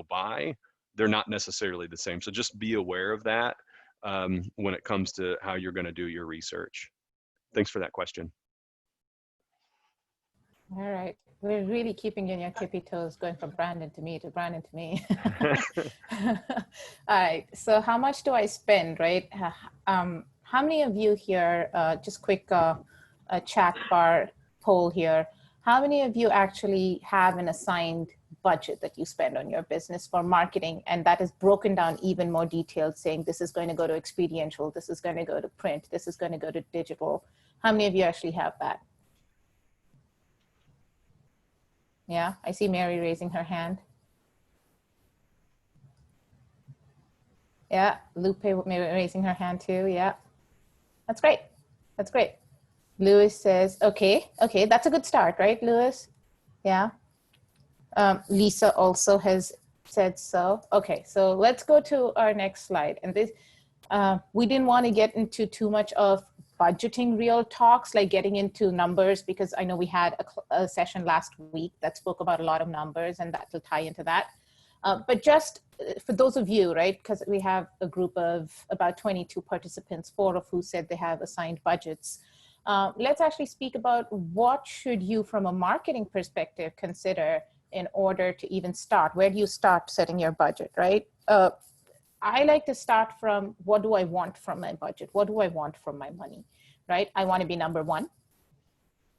S4: buy, they're not necessarily the same. So just be aware of that when it comes to how you're going to do your research. Thanks for that question.
S7: All right. We're really keeping you on your tippy toes, going from Brandon to me to Brandon to me. All right. So how much do I spend, right? How many of you here, just quick a chat bar poll here. How many of you actually have an assigned budget that you spend on your business for marketing, and that is broken down even more detailed, saying this is going to go to experiential, this is going to go to print, this is going to go to digital? How many of you actually have that? Yeah, I see Mary raising her hand. Yeah, Lupe raising her hand too. Yeah, that's great. That's great. Lewis says, okay, that's a good start, right, Lewis? Yeah. Lisa also has said so. Okay, so let's go to our next slide. And this, we didn't want to get into too much of budgeting real talks, like getting into numbers, because I know we had a session last week that spoke about a lot of numbers, and that will tie into that. But just for those of you, right, because we have a group of about 22 participants, 4 of who said they have assigned budgets. Let's actually speak about what should you, from a marketing perspective, consider in order to even start. Where do you start setting your budget, right? I like to start from, what do I want from my budget? What do I want from my money, right? I want to be number one.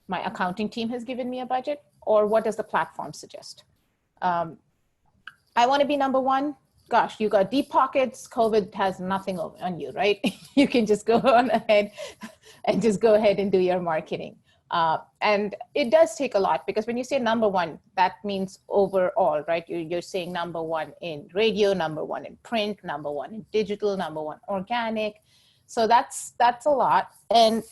S7: My accounting team has given me a budget, or what does the platform suggest? I want to be number one. Gosh, you got deep pockets. COVID has nothing on you, right? You can just go on ahead and just go ahead and do your marketing. And it does take a lot, because when you say number one, that means overall, right? You're saying number one in radio, number one in print, number one in digital, number one organic. So that's a lot. And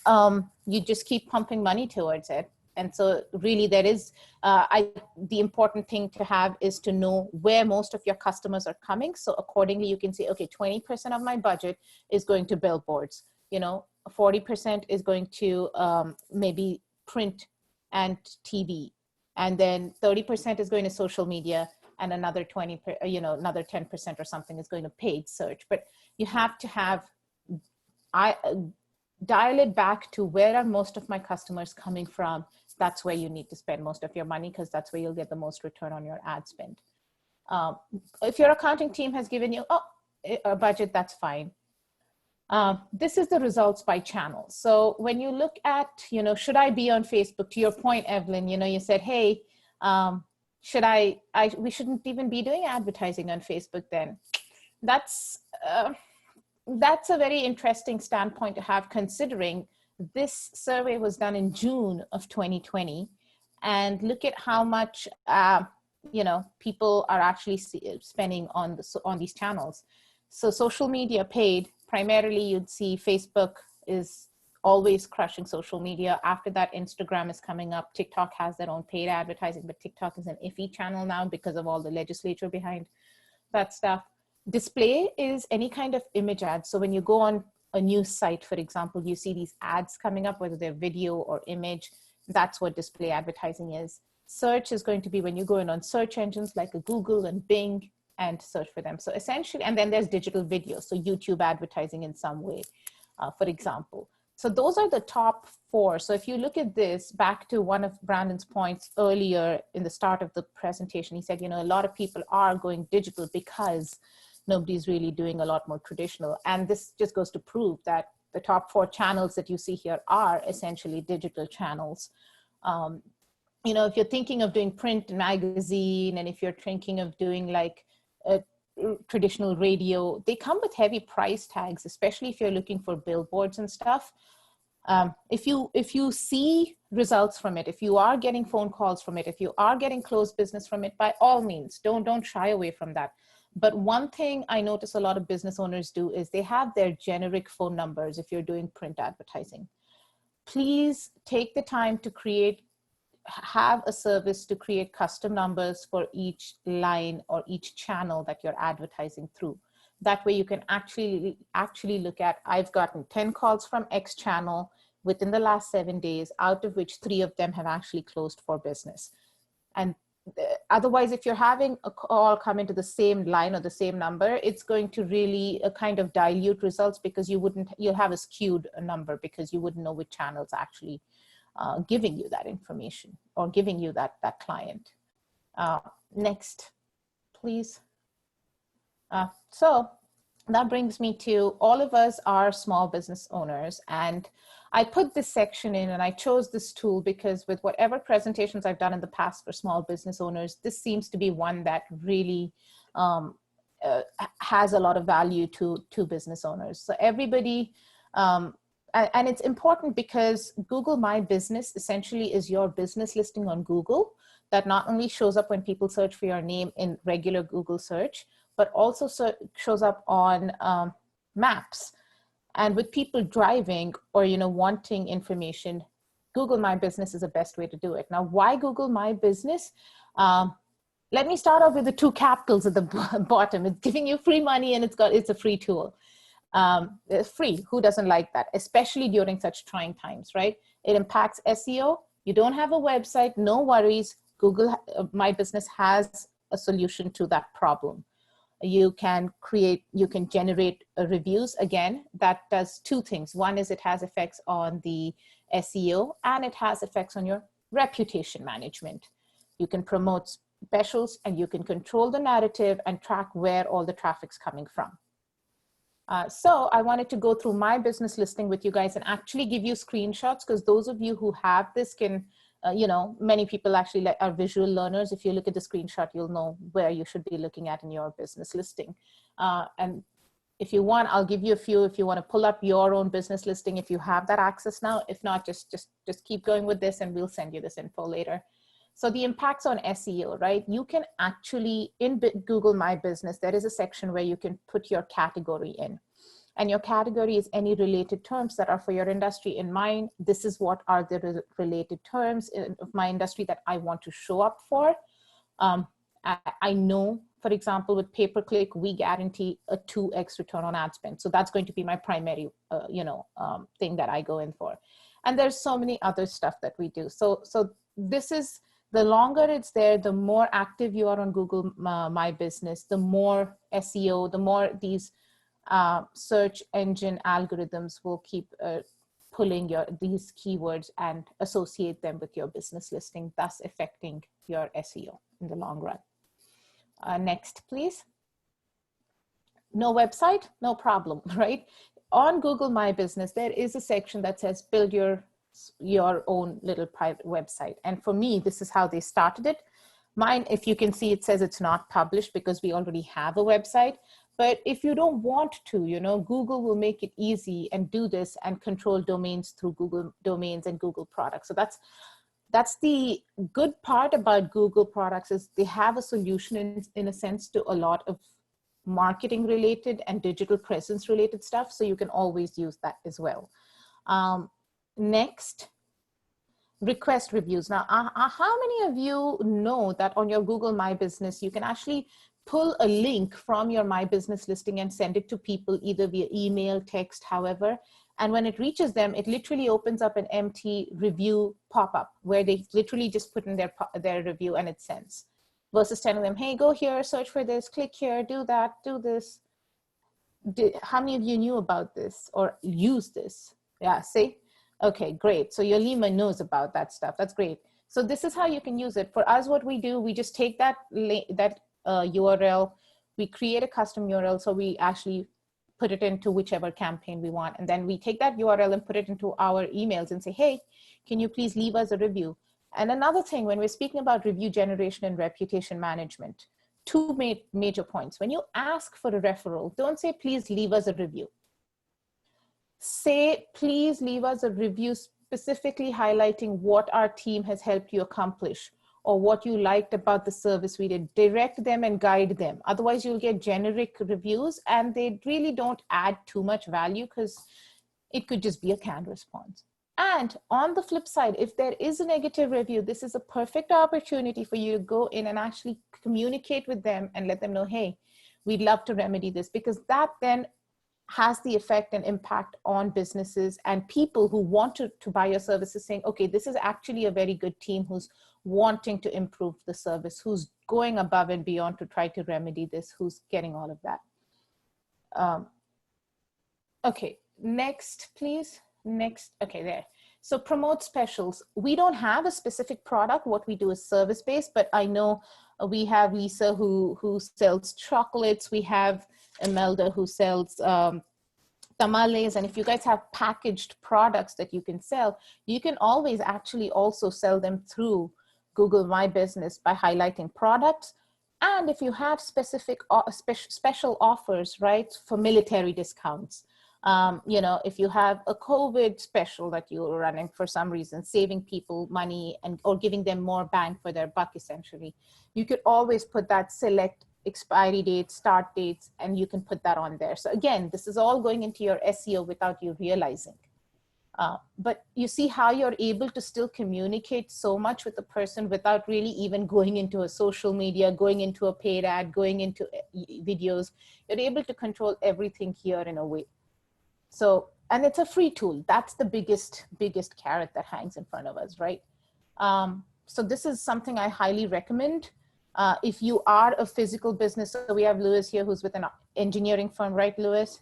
S7: you just keep pumping money towards it. And so really there is, the important thing to have is to know where most of your customers are coming. So accordingly, you can say, okay, 20% of my budget is going to billboards, 40% is going to maybe print and TV. And then 30% is going to social media, and another 10% or something is going to paid search. But you have to have, dial it back to where are most of my customers coming from. That's where you need to spend most of your money, because that's where you'll get the most return on your ad spend. If your accounting team has given you a budget, that's fine. This is the results by channel. So when you look at, should I be on Facebook? To your point, Evelyn, you said, hey, we shouldn't even be doing advertising on Facebook then. That's a very interesting standpoint to have, considering this survey was done in June of 2020, and look at how much people are actually spending on these channels. So social media paid, primarily you'd see Facebook is always crushing social media. After that, Instagram is coming up. TikTok has their own paid advertising, but TikTok is an iffy channel now because of all the legislature behind that stuff. Display is any kind of image ads. So when you go on a news site, for example, you see these ads coming up, whether they're video or image. That's what display advertising is. Search is going to be when you go in on search engines like a Google and Bing and search for them. So essentially, and then there's digital video. So YouTube advertising in some way, for example. So those are the top 4. So if you look at this, back to one of Brandon's points earlier in the start of the presentation, he said, a lot of people are going digital because nobody's really doing a lot more traditional. And this just goes to prove that the top 4 channels that you see here are essentially digital channels. If you're thinking of doing print and magazine, and if you're thinking of doing like traditional radio, they come with heavy price tags, especially if you're looking for billboards and stuff. If you see results from it, if you are getting phone calls from it, if you are getting closed business from it, by all means, don't shy away from that. But one thing I notice a lot of business owners do is they have their generic phone numbers if you're doing print advertising. Please take the time to have a service to create custom numbers for each line or each channel that you're advertising through. That way you can actually look at, I've gotten 10 calls from X channel within the last 7 days, out of which 3 of them have actually closed for business. And otherwise, if you're having a call come into the same line or the same number, it's going to really kind of dilute results, because you'll have a skewed number, because you wouldn't know which channels actually giving you that information or giving you that client. Next, please. So that brings me to all of us are small business owners, and I put this section in and I chose this tool because with whatever presentations I've done in the past for small business owners, this seems to be one that really has a lot of value to business owners. So everybody, and it's important because Google My Business essentially is your business listing on Google that not only shows up when people search for your name in regular Google search, but also shows up on maps. And with people driving or wanting information, Google My Business is the best way to do it. Now, why Google My Business? Let me start off with the two capitals at the bottom. It's giving you free money and it's a free tool. It's free. Who doesn't like that? Especially during such trying times, right? It impacts SEO. You don't have a website, no worries. Google My Business has a solution to that problem. You can generate reviews. Again, that does two things. One is it has effects on the SEO and it has effects on your reputation management. You can promote specials and you can control the narrative and track where all the traffic's coming from. So I wanted to go through my business listing with you guys and actually give you screenshots, because those of you who have this can, many people actually are visual learners. If you look at the screenshot, you'll know where you should be looking at in your business listing. And if you want, I'll give you a few if you want to pull up your own business listing, if you have that access now. If not, just keep going with this and we'll send you this info later. So the impacts on SEO, right? You can actually, in Google My Business, there is a section where you can put your category in. And your category is any related terms that are for your industry. In mine, this is what are the related terms of my industry that I want to show up for. I know, for example, with pay-per-click, we guarantee a 2x return on ad spend. So that's going to be my primary, thing that I go in for. And there's so many other stuff that we do. So this is, the longer it's there, the more active you are on Google My Business, the more SEO, the more these search engine algorithms will keep pulling these keywords and associate them with your business listing, thus affecting your SEO in the long run. Next, please. No website, no problem, right? On Google My Business, there is a section that says build your own little private website. And for me, this is how they started it. Mine, if you can see, it says it's not published because we already have a website. But if you don't want to, Google will make it easy and do this and control domains through Google domains and Google products. So that's the good part about Google products, is they have a solution in a sense to a lot of marketing related and digital presence related stuff. So you can always use that as well. Next, request reviews. Now, how many of you know that on your Google My Business, you can actually pull a link from your My Business listing and send it to people either via email, text, however. And when it reaches them, it literally opens up an empty review pop-up where they literally just put in their review and it sends. Versus telling them, hey, go here, search for this, click here, do that, do this. How many of you knew about this or use this? Yeah, see? Okay, great. So your Lima knows about that stuff. That's great. So this is how you can use it. For us, what we do, we just take that URL, we create a custom URL. So we actually put it into whichever campaign we want. And then we take that URL and put it into our emails and say, hey, can you please leave us a review? And another thing, when we're speaking about review generation and reputation management, two major points. When you ask for a referral, don't say, please leave us a review. Say, please leave us a review specifically highlighting what our team has helped you accomplish or what you liked about the service we did. Direct them and guide them. Otherwise, you'll get generic reviews and they really don't add too much value because it could just be a canned response. And on the flip side, if there is a negative review, this is a perfect opportunity for you to go in and actually communicate with them and let them know, hey, we'd love to remedy this, because that then has the effect and impact on businesses and people who want to buy your services, saying, okay, this is actually a very good team who's wanting to improve the service, who's going above and beyond to try to remedy this, who's getting all of that. Okay, next, please. Next, okay, there. So promote specials. We don't have a specific product. What we do is service-based, but I know we have Lisa who sells chocolates. We have Imelda who sells tamales. And if you guys have packaged products that you can sell, you can always actually also sell them through Google My Business by highlighting products. And if you have specific special offers, right, for military discounts, you know, if you have a COVID special that you're running for some reason, saving people money and or giving them more bang for their buck, essentially, you could always put that select expiry dates, start dates, and you can put that on there. So again, this is all going into your SEO without you realizing. But you see how you're able to still communicate so much with the person without really even going into a social media, going into a paid ad, going into videos. You're able to control everything here in a way. So, and it's a free tool. That's the biggest carrot that hangs in front of us, right? So this is something I highly recommend. If you are a physical business, so we have Lewis here who's with an engineering firm, right, Lewis?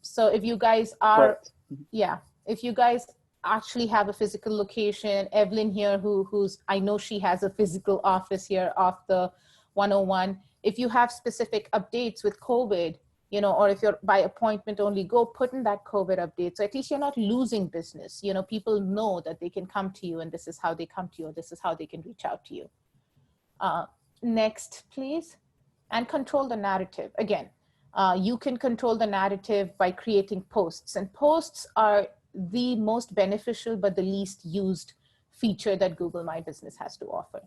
S7: So if you guys are,
S9: Right.
S7: yeah, if you guys actually have a physical location, Evelyn here, who's, I know she has a physical office here off the 101. If you have specific updates with COVID, you know, or if you're by appointment only, go put in that COVID update. So at least you're not losing business. You know, people know that they can come to you and this is how they come to you, or this is how they can reach out to you. Next, please. And control the narrative. Again, you can control the narrative by creating posts, and posts are the most beneficial but the least used feature that Google My Business has to offer.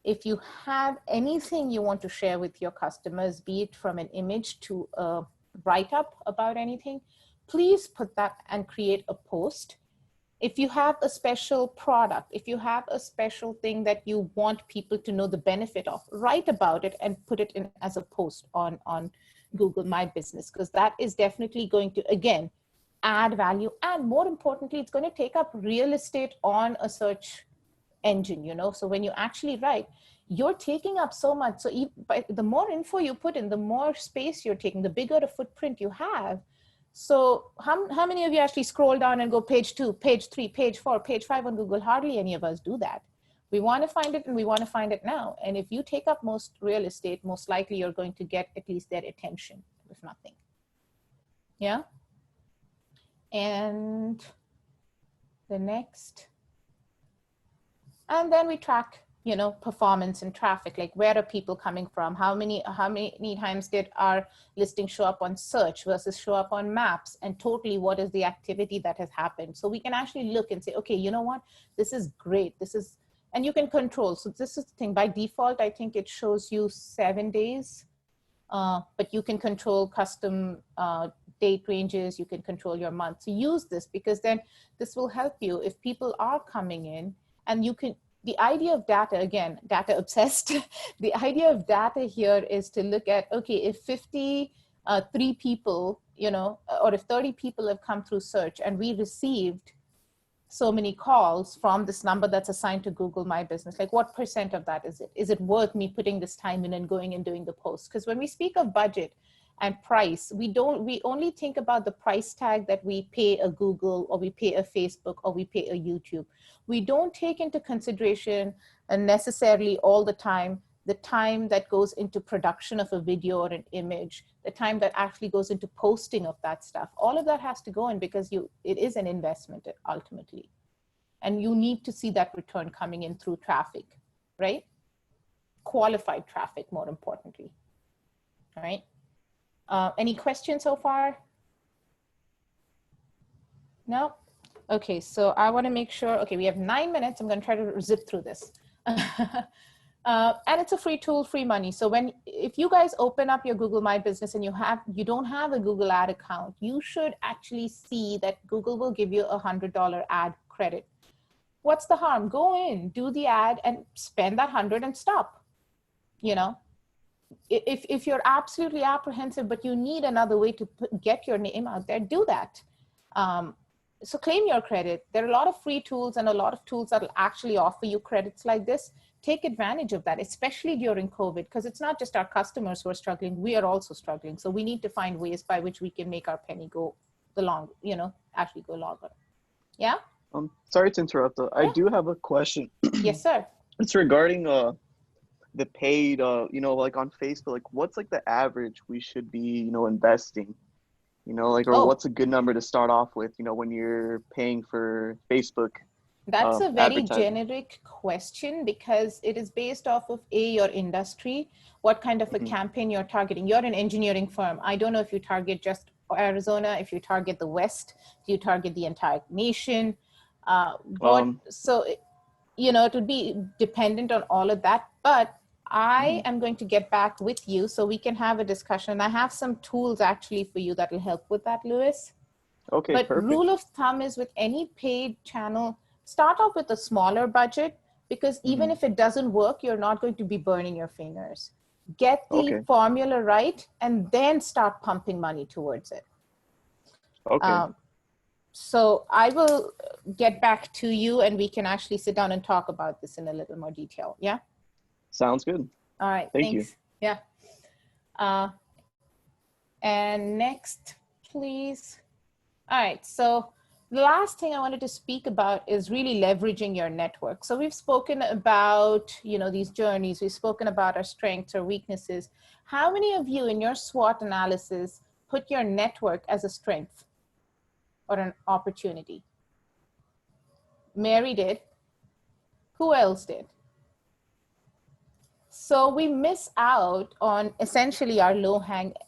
S7: If you have anything you want to share with your customers, be it from an image to a write-up about anything, please put that and create a post. If you have a special product, if you have a special thing that you want people to know the benefit of, write about it and put it in as a post on Google My Business, because that is definitely going to, again, add value. And more importantly, it's going to take up real estate on a search engine, you know? So when you actually write, you're taking up so much. So the more info you put in, the more space you're taking, the bigger the footprint you have. So how many of you actually scroll down and go page 2, page 3, page 4, page 5 on Google? Hardly any of us do that. We want to find it and we want to find it now. And if you take up most real estate, most likely you're going to get at least their attention, if nothing. Yeah. And the next. And then we track, you know, performance and traffic, like where are people coming from? How many times did our listing show up on search versus show up on maps? And totally what is the activity that has happened? So we can actually look and say, okay, you know what, this is great. This is, and you can control. So this is the thing, by default, I think it shows you 7 days, but you can control custom date ranges. You can control your month. So use this, because then this will help you if people are coming in. And you can, the idea of data, again, data obsessed, the idea of data here is to look at, okay, if 53 people, you know, or if 30 people have come through search and we received so many calls from this number that's assigned to Google My Business, like what % of that is it? Is it worth me putting this time in and going and doing the post? Because when we speak of budget and price, we only think about the price tag that we pay a Google or we pay a Facebook or we pay a YouTube. We don't take into consideration necessarily all the time that goes into production of a video or an image, the time that actually goes into posting of that stuff. All of that has to go in because it is an investment ultimately. And you need to see that return coming in through traffic, right? Qualified traffic, more importantly, all right? Any questions so far? No? Okay, so I want to make sure, okay, we have 9 minutes. I'm going to try to zip through this. And it's a free tool, free money. So if you guys open up your Google My Business and you don't have a Google ad account, you should actually see that Google will give you a $100 ad credit. What's the harm? Go in, do the ad and spend that 100 and stop, you know? If you're absolutely apprehensive, but you need another way to get your name out there, do that. So claim your credit. There are a lot of free tools and a lot of tools that will actually offer you credits like this. Take advantage of that, especially during COVID, because it's not just our customers who are struggling, we are also struggling. So we need to find ways by which we can make our penny go actually go longer. Yeah?
S9: Sorry to interrupt. I
S7: Yeah.
S9: do have a question.
S7: Yes, sir.
S9: It's regarding the paid, like on Facebook, like what's like the average we should be, investing, like, or
S7: Oh.
S9: what's a good number to start off with, when you're paying for Facebook
S7: That's a very
S9: advertising?
S7: generic question because it is based off of your industry, what kind of a campaign you're targeting. You're an engineering firm. I don't know if you target just Arizona, if you target the West, do you target the entire nation? It would be dependent on all of that, but I am going to get back with you so we can have a discussion. I have some tools actually for you that will help with that, Louis.
S9: Okay,
S7: But
S9: perfect.
S7: rule of thumb is with any paid channel, start off with a smaller budget because even if it doesn't work, you're not going to be burning your fingers. Get the formula right and then start pumping money towards it.
S9: Okay.
S7: So I will get back to you and we can actually sit down and talk about this in a little more detail. Yeah?
S9: Sounds good.
S7: All right.
S9: Thank you.
S7: Yeah. And next, please. All right. So the last thing I wanted to speak about is really leveraging your network. So we've spoken about, these journeys. We've spoken about our strengths or weaknesses. How many of you in your SWOT analysis put your network as a strength or an opportunity? Mary did. Who else did? So we miss out on essentially our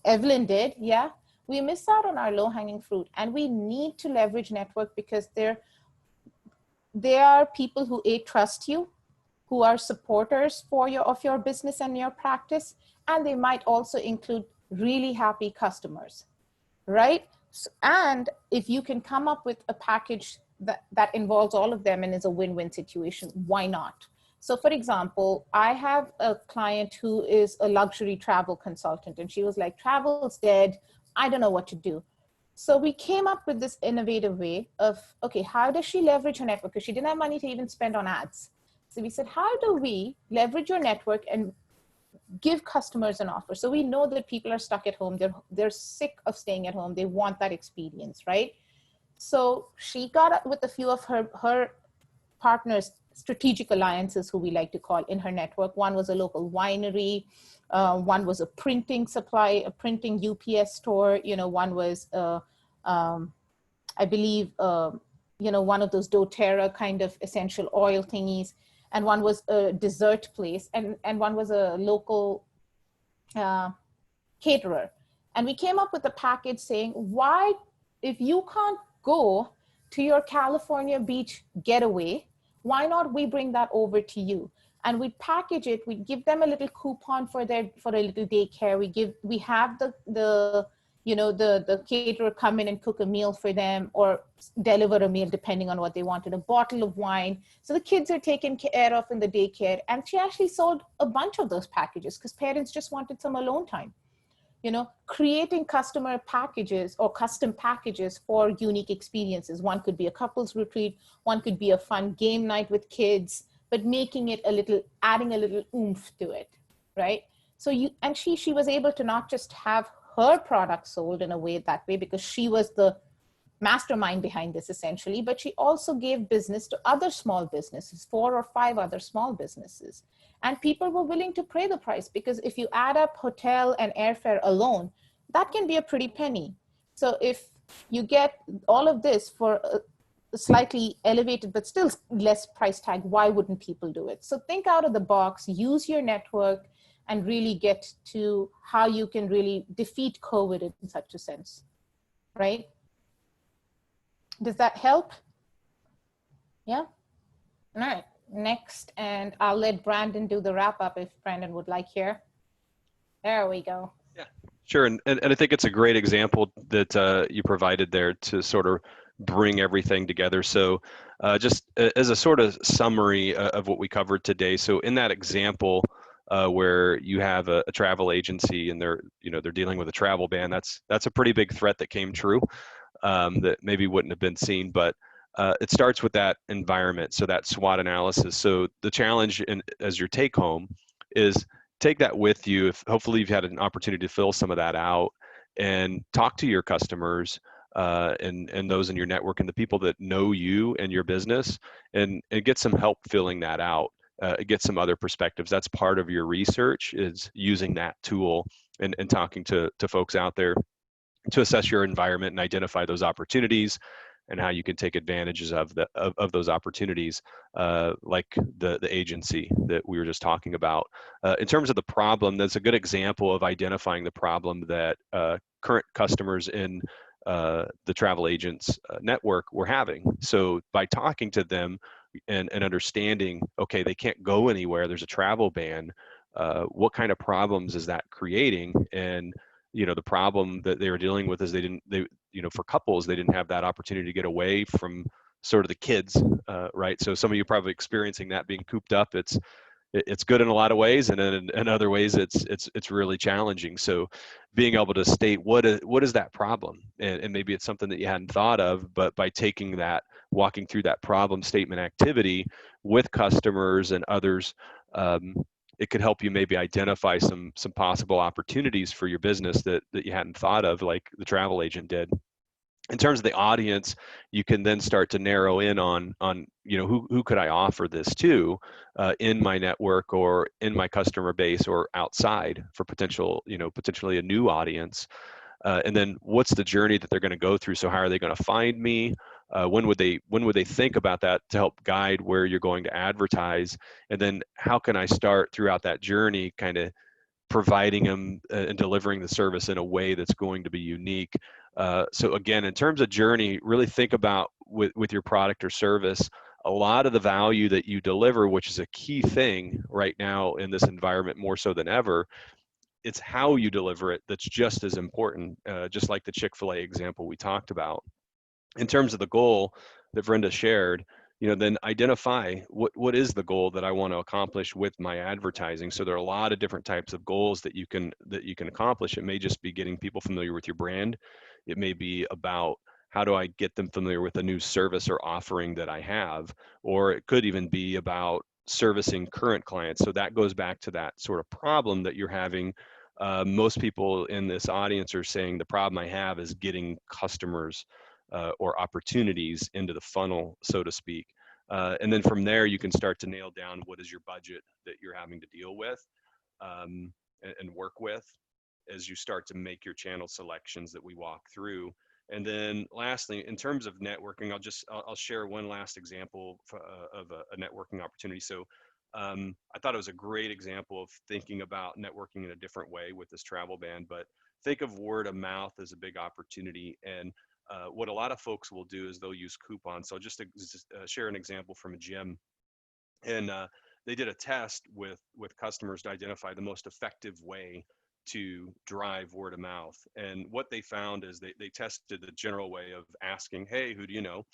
S7: Evelyn did, yeah? We miss out on our low-hanging fruit, and we need to leverage network because there are people who trust you, who are supporters of your business and your practice, and they might also include really happy customers, right? And if you can come up with a package that involves all of them and is a win-win situation, why not? So for example, I have a client who is a luxury travel consultant, and she was like, travel's dead. I don't know what to do. So we came up with this innovative way of, okay, how does she leverage her network? Because she didn't have money to even spend on ads. So we said, how do we leverage your network and give customers an offer? So we know that people are stuck at home. They're sick of staying at home. They want that experience, right? So she got up with a few of her partners, strategic alliances, who we like to call in her network. One was a local winery. One was a printing a printing UPS store. One was, I believe, one of those doTERRA kind of essential oil thingies. And one was a dessert place. And one was a local caterer. And we came up with a package saying, why, if you can't go to your California beach getaway, why not we bring that over to you? And we package it, we give them a little coupon for a little daycare. We have the caterer come in and cook a meal for them or deliver a meal depending on what they wanted, a bottle of wine. So the kids are taken care of in the daycare. And she actually sold a bunch of those packages because parents just wanted some alone time. Creating customer packages or custom packages for unique experiences. One could be a couples retreat, one could be a fun game night with kids, but making it adding a little oomph to it, right? So she was able to not just have her product sold in a way because she was the mastermind behind this essentially, but she also gave business to other small businesses, 4 or 5 other small businesses. And people were willing to pay the price because if you add up hotel and airfare alone, that can be a pretty penny. So if you get all of this for a slightly elevated, but still less price tag, why wouldn't people do it? So think out of the box, use your network, and really get to how you can really defeat COVID in such a sense, right? Does that help? Yeah? All right, next, and I'll let Brandon do the wrap up if Brandon would like here. There we go.
S4: Yeah, sure, and I think it's a great example that you provided there to sort of bring everything together. So just as a sort of summary of what we covered today. So in that example where you have a travel agency and they're dealing with a travel ban, that's a pretty big threat that came true. That maybe wouldn't have been seen, but it starts with that environment, so that SWOT analysis. So the challenge as your take home is take that with you. If hopefully you've had an opportunity to fill some of that out and talk to your customers and those in your network and the people that know you and your business, and get some help filling that out. Get some other perspectives. That's part of your research, is using that tool and talking to folks out there to assess your environment and identify those opportunities and how you can take advantages of those opportunities, like the agency that we were just talking about. In terms of the problem, that's a good example of identifying the problem that current customers in the travel agents network were having. So by talking to them and understanding, okay, they can't go anywhere, there's a travel ban, what kind of problems is that creating? And the problem that they were dealing with is for couples, they didn't have that opportunity to get away from sort of the kids, right? So some of you probably experiencing that, being cooped up. It's good in a lot of ways, and in other ways it's really challenging. So being able to state what is that problem, and maybe it's something that you hadn't thought of, but by taking that, walking through that problem statement activity with customers and others, it could help you maybe identify some possible opportunities for your business that you hadn't thought of, like the travel agent did. In terms of the audience, you can then start to narrow in on who could I offer this to in my network or in my customer base or outside for potentially a new audience. And then what's the journey that they're going to go through? So how are they going to find me? When would they think about that to help guide where you're going to advertise? And then how can I start throughout that journey, kind of providing them and delivering the service in a way that's going to be unique? So again, in terms of journey, really think about with your product or service, a lot of the value that you deliver, which is a key thing right now in this environment more so than ever. It's how you deliver it that's just as important, just like the Chick-fil-A example we talked about. In terms of the goal that Brenda shared, then identify what is the goal that I want to accomplish with my advertising. So there are a lot of different types of goals that you can accomplish. It may just be getting people familiar with your brand. It may be about how do I get them familiar with a new service or offering that I have, or it could even be about servicing current clients. So that goes back to that sort of problem that you're having. Most people in this audience are saying the problem I have is getting customers or opportunities into the funnel, so to speak. And then from there, you can start to nail down what is your budget that you're having to deal with and work with as you start to make your channel selections that we walk through. And then lastly, in terms of networking, I'll share one last example of a networking opportunity. So I thought it was a great example of thinking about networking in a different way with this travel ban, but think of word of mouth as a big opportunity. And what a lot of folks will do is they'll use coupons. So just to share an example from a gym, and they did a test with customers to identify the most effective way to drive word of mouth. And what they found is they tested the general way of asking, hey, who do you know?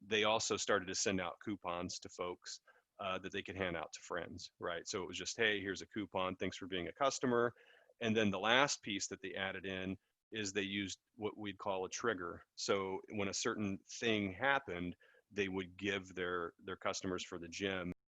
S4: They also started to send out coupons to folks that they could hand out to friends, right? So it was just, hey, here's a coupon, thanks for being a customer. And then the last piece that they added in is they used what we'd call a trigger. So when a certain thing happened, they would give their customers for the gym